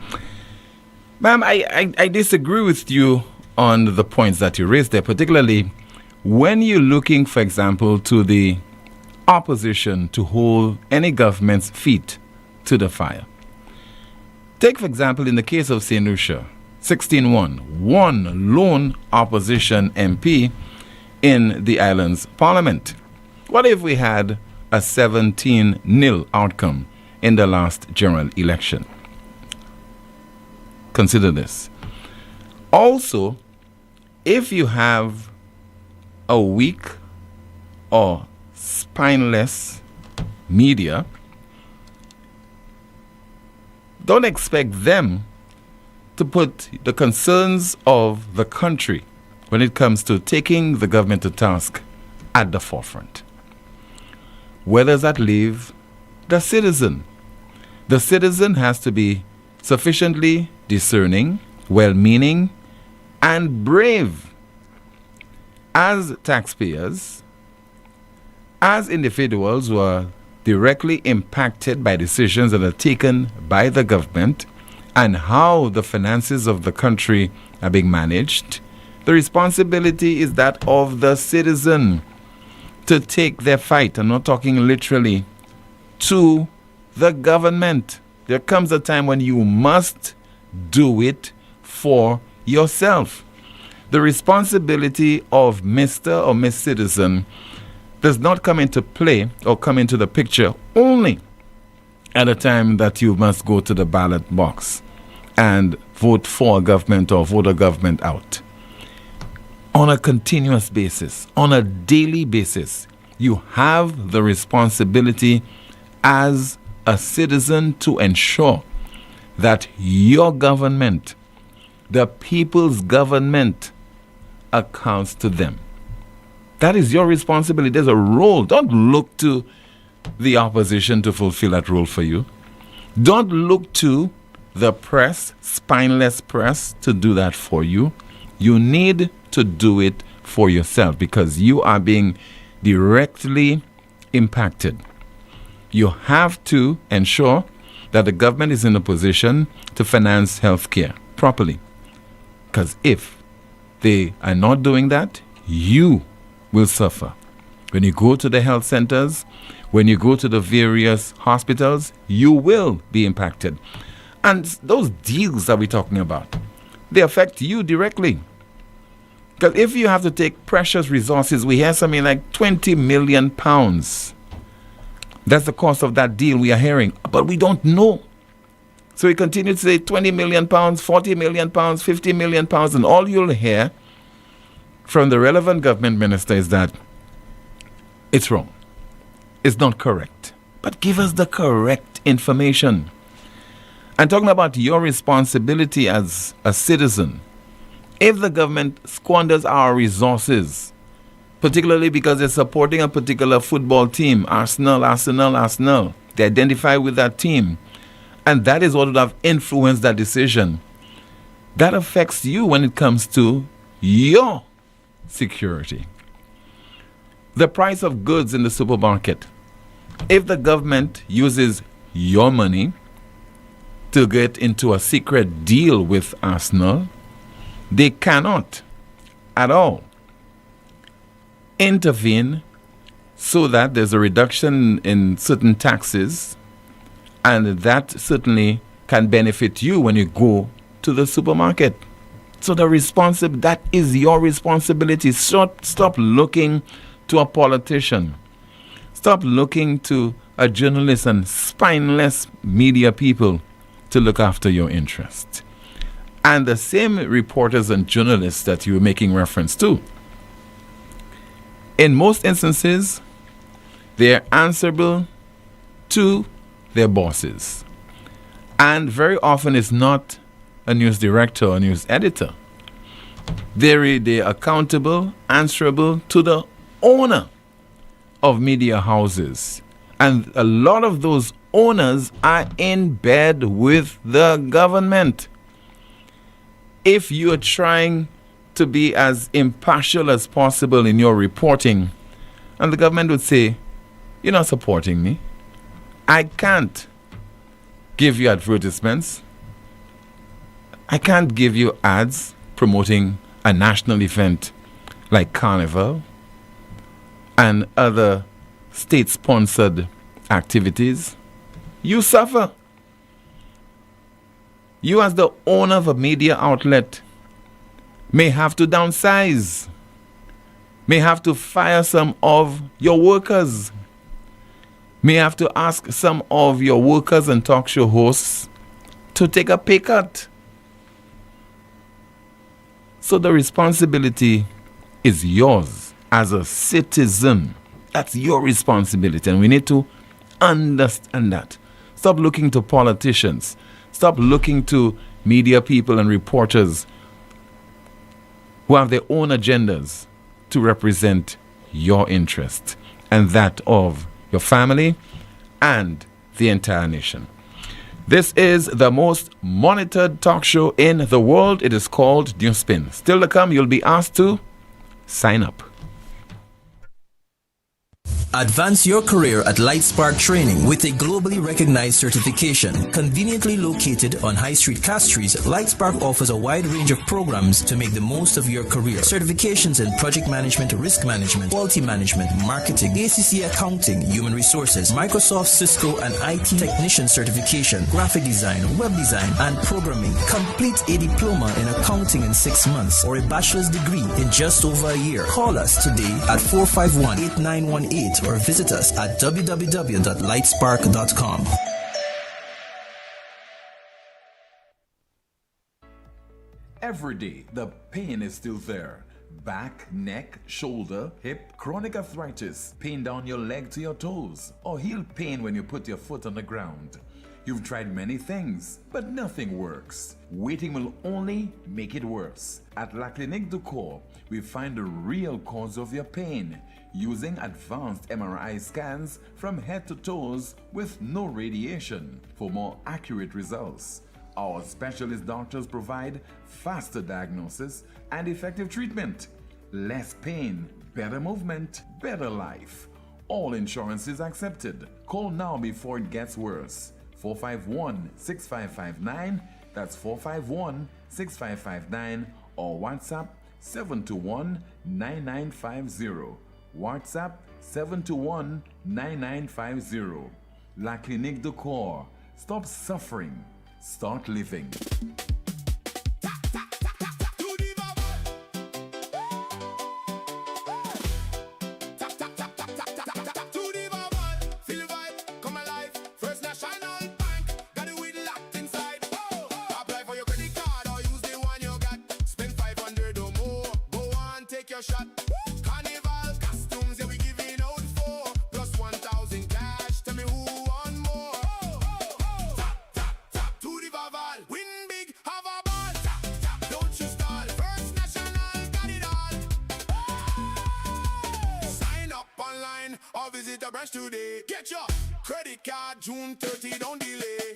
Speaker 5: Ma'am, I disagree with you on the points that you raised there, particularly when you're looking, for example, to the opposition to hold any government's feet to the fire. Take, for example, in the case of St. Lucia, 16-1, one lone opposition MP in the island's parliament. What if we had a 17-0 outcome in the last general election? Consider this. Also, if you have a weak or spineless media, don't expect them to put the concerns of the country when it comes to taking the government to task at the forefront. Where does that leave the citizen? The citizen has to be sufficiently discerning, well-meaning, and brave. As taxpayers, as individuals who are directly impacted by decisions that are taken by the government and how the finances of the country are being managed, the responsibility is that of the citizen to take their fight, I'm not talking literally, to the government. There comes a time when you must do it for yourself. The responsibility of Mr. or Miss Citizen does not come into play or come into the picture only at a time that you must go to the ballot box and vote for a government or vote a government out. On a continuous basis, on a daily basis, you have the responsibility as a citizen to ensure that your government, the people's government, accounts to them. That is your responsibility. There's a role. Don't look to the opposition to fulfill that role for you. Don't look to the press, spineless press, to do that for you. You need to do it for yourself because you are being directly impacted. You have to ensure that the government is in a position to finance healthcare properly. Because if they are not doing that, you will suffer. When you go to the health centers, when you go to the various hospitals, you will be impacted. And those deals that we're talking about, they affect you directly. Because if you have to take precious resources, we hear something like 20 million pounds. That's the cost of that deal we are hearing. But we don't know. So we continue to say 20 million pounds, 40 million pounds, 50 million pounds, and all you'll hear from the relevant government minister is that it's wrong. It's not correct. But give us the correct information. I'm talking about your responsibility as a citizen. If the government squanders our resources, particularly because they're supporting a particular football team, Arsenal, they identify with that team, and that is what would have influenced that decision. That affects you when it comes to your security. The price of goods in the supermarket. If the government uses your money to get into a secret deal with Arsenal, they cannot at all intervene so that there's a reduction in certain taxes, and that certainly can benefit you when you go to the supermarket. So that is your responsibility. Stop looking to a politician. Stop looking to a journalist and spineless media people to look after your interests. And the same reporters and journalists that you were making reference to, in most instances, they're answerable to their bosses. And very often it's not a news director or news editor. They're accountable, answerable to the owner of media houses. And a lot of those owners are in bed with the government. If you are trying to be as impartial as possible in your reporting, and the government would say, you're not supporting me. I can't give you advertisements. I can't give you ads promoting a national event like Carnival and other state-sponsored activities. You suffer. You, as the owner of a media outlet, may have to downsize, may have to fire some of your workers, may have to ask some of your workers and talk show hosts to take a pay cut. So the responsibility is yours as a citizen. That's your responsibility, and we need to understand that. Stop looking to politicians. Stop looking to media people and reporters who have their own agendas to represent your interest and that of your family and the entire nation. This is the most monitored talk show in the world. It is called NewsSpin. Still to come, you'll be asked to sign up.
Speaker 12: Advance your career at LightSpark Training with a globally recognized certification. Conveniently located on High Street, Castries, LightSpark offers a wide range of programs to make the most of your career. Certifications in project management, risk management, quality management, marketing, ACC accounting, human resources, Microsoft, Cisco, and IT technician certification, graphic design, web design, and programming. Complete a diploma in accounting in 6 months or a bachelor's degree in just over a year. Call us today at 451-8918 or visit us at www.lightspark.com.
Speaker 16: Every day, the pain is still there. Back, neck, shoulder, hip, chronic arthritis, pain down your leg to your toes, or heel pain when you put your foot on the ground. You've tried many things, but nothing works. Waiting will only make it worse. At La Clinique du Corps, we find the real cause of your pain using advanced MRI scans from head to toes with no radiation for more accurate results. Our specialist doctors provide faster diagnosis and effective treatment. Less pain, better movement, better life. All insurance is accepted. Call now before it gets worse. 451-6559, that's 451-6559, or WhatsApp 721-9950. WhatsApp 721-9950. La Clinique du Corps. Stop suffering. Start living.
Speaker 17: Today. Get your credit card June 30, don't delay.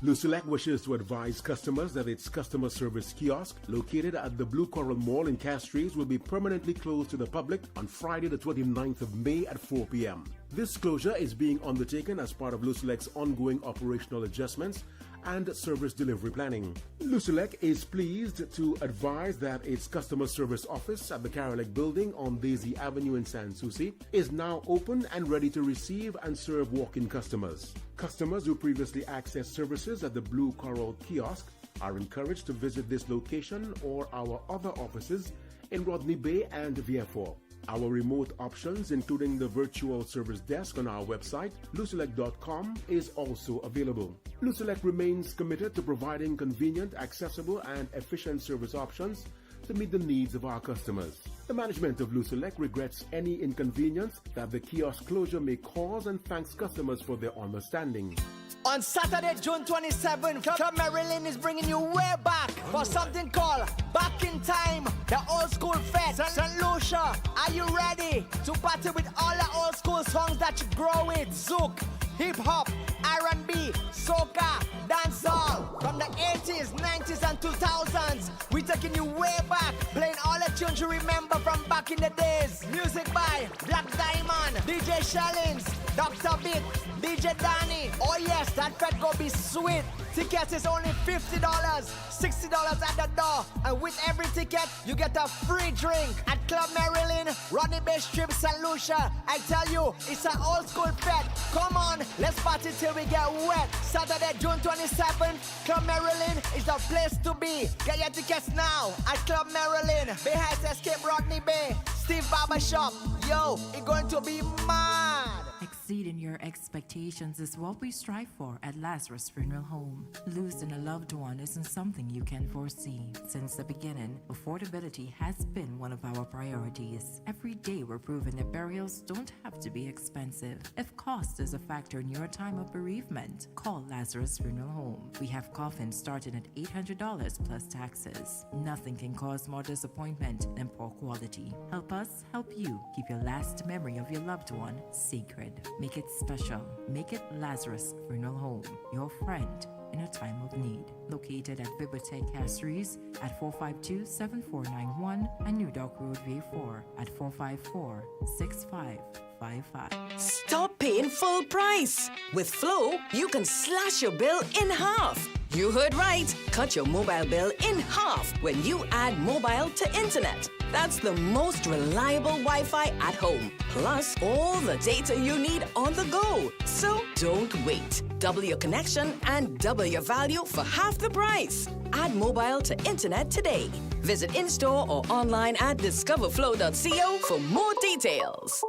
Speaker 14: Lucelec wishes to advise customers that its customer service kiosk located at the Blue Coral Mall in Castries will be permanently closed to the public on Friday the 29th of May at 4 p.m. This closure is being undertaken as part of Lucelec's ongoing operational adjustments and service delivery planning. Lucelec is pleased to advise that its customer service office at the Carolec building on Daisy Avenue in San Souci is now open and ready to receive and serve walk-in customers. Customers who previously accessed services at the Blue Coral kiosk are encouraged to visit this location or our other offices in Rodney Bay and Vieux-Fort. Our remote options, including the virtual service desk on our website, lucelec.com, is also available. Lucelec remains committed to providing convenient, accessible, and efficient service options to meet the needs of our customers. The management of Lucelec regrets any inconvenience that the kiosk closure may cause and thanks customers for their understanding.
Speaker 2: On Saturday, June 27, Club Maryland is bringing you way back for something called Back in Time, the old school fete. St. Lucia, are you ready to party with all the old school songs that you grow with? Zouk, hip-hop, R&B, soca, dancehall. From the 80s, 90s, and 2000s, we're taking you way back, playing all the tunes you remember from back in the days. Music by Black Diamond, DJ Shellings, Dr. Beat, DJ Danny. Oh yes, that fete go be sweet. Tickets is only $50, $60 at the door. And with every ticket, you get a free drink. At Club Maryland, Rodney Bay Strip, St. Lucia. I tell you, it's an old school fete. Come on, let's party till we get wet. Saturday, June 27th, Club Maryland is the place to be. Get your tickets now at Club Maryland. Bay Heights Escape, Rodney Bay, Steve Barbershop. Yo, it's going to be mad.
Speaker 3: Exceeding your expectations is what we strive for at Lazarus Funeral Home. Losing a loved one isn't something you can foresee. Since the beginning, affordability has been one of our priorities. Every day we're proving that burials don't have to be expensive. If cost is a factor in your time of bereavement, call Lazarus Funeral Home. We have coffins starting at $800 plus taxes. Nothing can cause more disappointment than poor quality. Help us help you keep your last memory of your loved one sacred. Make it special. Make it Lazarus Funeral Home, your friend in a time of need. Located at Bibliotheque Castries at 452-7491 and New Dock Road V4 at 454-6555.
Speaker 4: Stop paying full price. With Flow, you can slash your bill in half. You heard right. Cut your mobile bill in half when you add mobile to internet. That's the most reliable Wi-Fi at home. Plus, all the data you need on the go. So don't wait. Double your connection and double your value for half the price. Add mobile to internet today. Visit in-store or online at discoverflow.co for more details.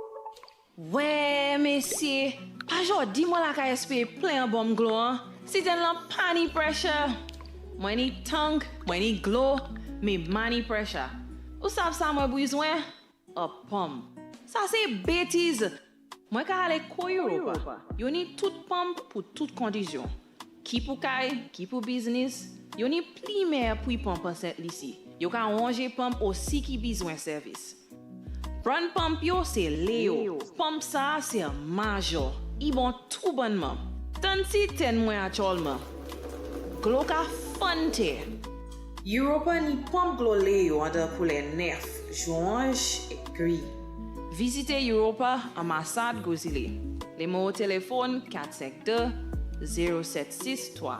Speaker 15: Ouais, messieurs, pas jodi moi la ka espérer plein bon glow, hein. Si t'en la pani pressure. Moi ni tongue, moi ni glow, me money pressure. Ou savez ça moi besoin? A pomme. Ça c'est bêtise. Moi ka aller ko Europa. Yo ni toute pomme pour toute condition. Qui pour kay, qui pour business. Yo ni pli mer pour pomme cette ici. Yo ka ranger pomme aussi qui besoin service. Brand pump yo c'est Léo. Pump ça c'est Major. Ils bon tout bonnement. Tant si ten moins actuellement. Glo ka fante. Europa ni pump glo Léo under pour les nerfs, orange et gris. Visitez Europa ambassade Gozile. Les mots au téléphone 452-0763.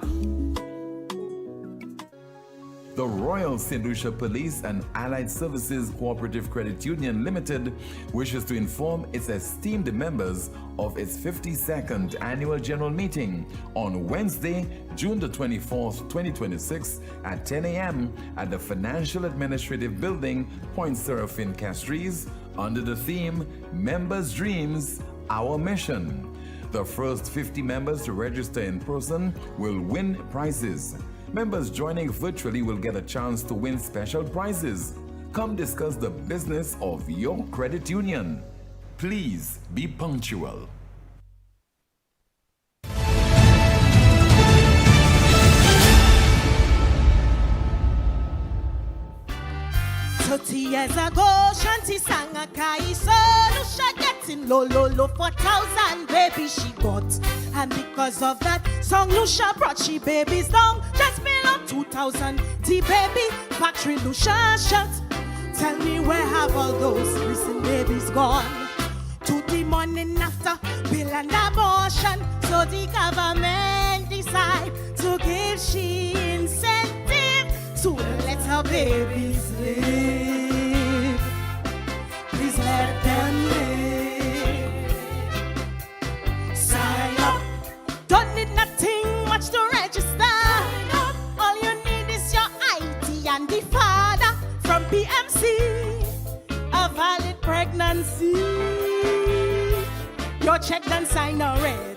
Speaker 16: The Royal St. Lucia Police and Allied Services Cooperative Credit Union Limited wishes to inform its esteemed members of its 52nd annual general meeting on Wednesday, June the 24th, 2026 at 10 a.m. at the Financial Administrative Building, Point Seraphine, Castries, under the theme Members' Dreams, Our Mission. The first 50 members to register in person will win prizes. Members joining virtually will get a chance to win special prizes. Come discuss the business of your credit union. Please be punctual.
Speaker 23: 30 years ago, Shanti sang a Kaiso, Lucia getting low for 1,000 baby she got. And because of that song, Lucia brought she babies down, just below 2,000. The baby factory Lucia shut. Tell me where have all those missing babies gone? To the morning after bill and abortion, so the government decide to give she incentive to let her babies live. Please let them live. Sign up. Don't need nothing much to register. Sign up. All you need is your ID and the father from PMC. A valid pregnancy. Your check done signed already.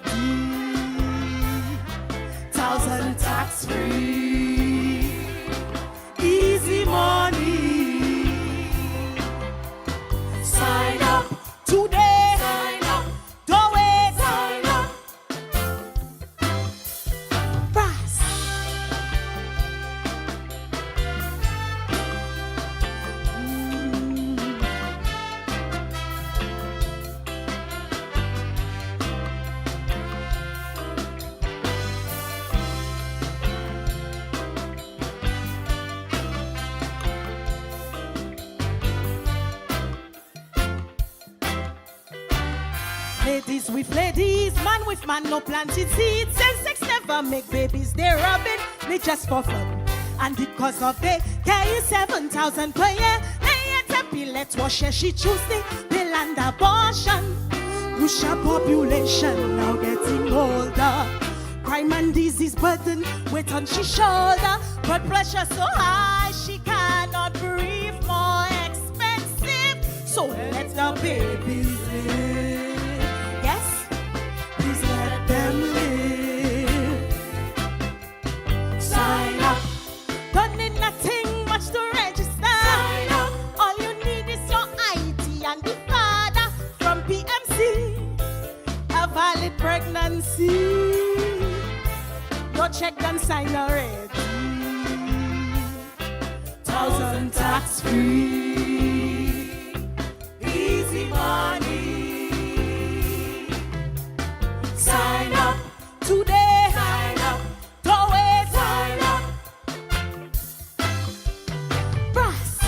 Speaker 23: 1,000 tax free. Easy money. Sign up today. Sign up. Don't wait. Sign up. Fast. Ladies with ladies, man with man, no planted seeds. And sex never make babies, they rubbing me just for fun. And because of they carry 7,000 per year, they yet happy, let's wash her, she choose the pill and abortion. Lucia population now getting older. Crime and disease burden weight on she shoulder. Blood pressure so high, she cannot breathe, more expensive. So let the babies live. check done sign already. 1,000 tax free, easy money. Sign up today. Sign up. Don't wait. Sign up. Brass.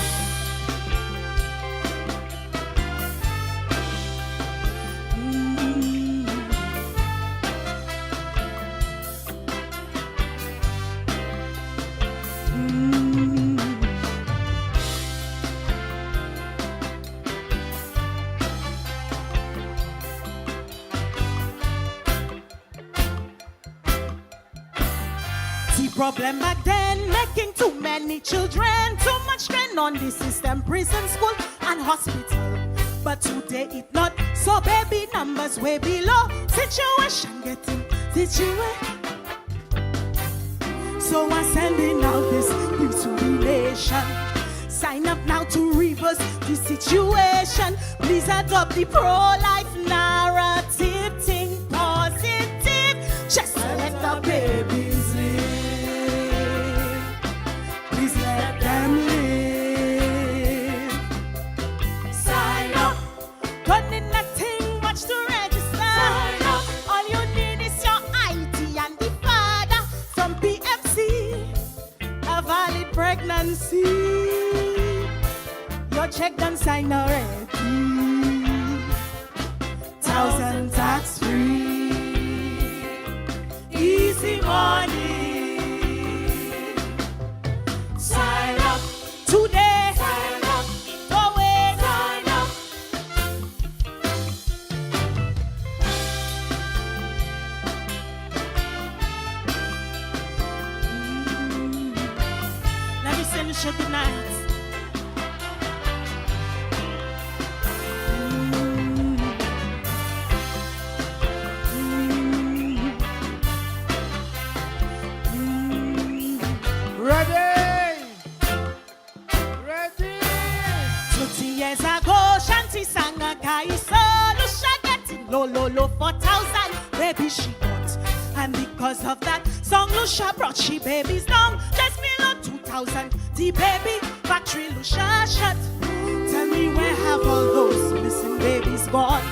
Speaker 23: The problem back then, making too many children, too much strain on the system, prison, school, and hospital. But today it not, so baby numbers way below. Situation getting situation. So I'm sending out this insulation. Sign up now to reverse the situation. Please adopt the pro-life narrative. Think positive. Just let the babies live. Please let them live. Sign up. Don't need nothing much to register. Sign up. All you need is your ID and the father from PMC. A valid pregnancy. Your check done sign already. 1,000 tax free. Easy money. Sign up today. Sign up. Don't wait. Sign up. Let me send you good night.
Speaker 6: Ready! Ready!
Speaker 23: 20 years ago, Shanti sang a guy solution getting low, low, low 4,000. Baby she got, and because of that song, Lucia brought she babies down just below 2,000. The baby factory Lucia shut. Tell me where have all those missing babies gone?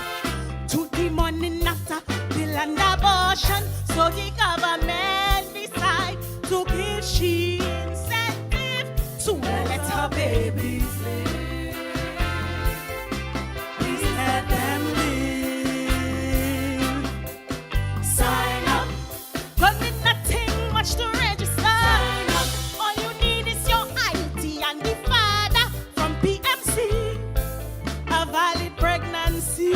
Speaker 23: To the morning after pill and abortion, so the government decide to give she incentive to let her babies live. Please let them live. Sign up. Don't need nothing much to register. Sign up. All you need is your ID and the father from PMC. A valid pregnancy.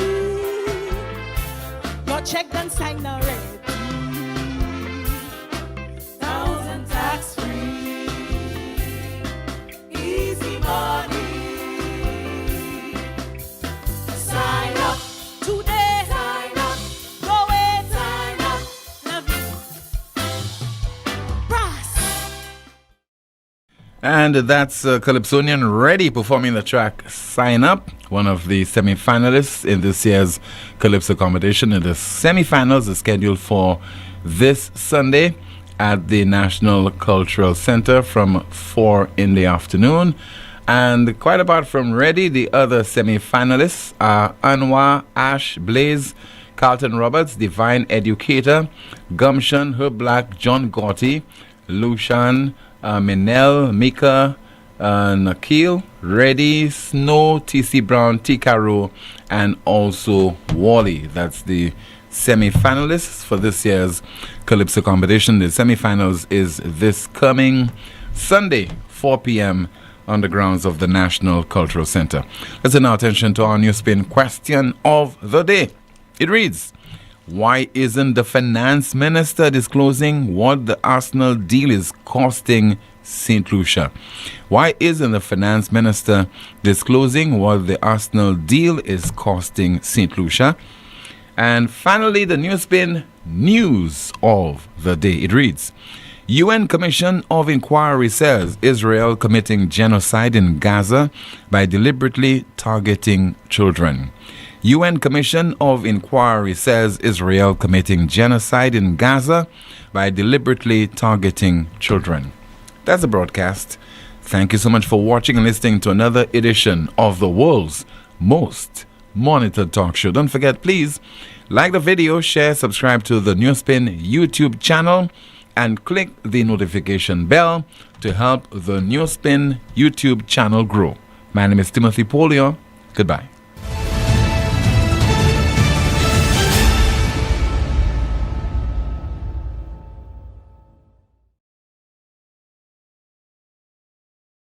Speaker 23: Your check done sign already. 1,000 tax free. Easy money. Sign up today. Sign up. Go away. Sign up. Love you. Brass.
Speaker 5: And that's Calypsonian Ready performing the track Sign Up, one of the semi-finalists in this year's Calypso competition. And the semi-finals are scheduled for this Sunday at the National Cultural Center from 4 in the afternoon. And quite apart from Ready, the other semi-finalists are Anwar, Ash, Blaze, Carlton Roberts, Divine Educator, Gumption, Herb Black, John Gotti, Lushan, Minel, Mika, Nakil, Ready, Snow, TC Brown, Tikaro, and also Wally. That's the semi-finalists for this year's Calypso competition. The semi-finals is this coming Sunday, 4 p.m. on the grounds of the National Cultural Center. Let's turn our attention to our NewsSpin question of the day. It reads, why isn't the finance minister disclosing what the Arsenal deal is costing St. Lucia? Why isn't the finance minister disclosing what the Arsenal deal is costing St. Lucia? And finally, the NewsSpin news of the day. It reads, UN Commission of Inquiry says Israel committing genocide in Gaza by deliberately targeting children. UN Commission of Inquiry says Israel committing genocide in Gaza by deliberately targeting children. That's the broadcast. Thank you so much for watching and listening to another edition of the world's most monitored talk show. Don't forget, please, like the video, share, subscribe to the NewsSpin YouTube channel, and click the notification bell to help the NewsSpin YouTube channel grow. My name is Timothy Poleon. Goodbye.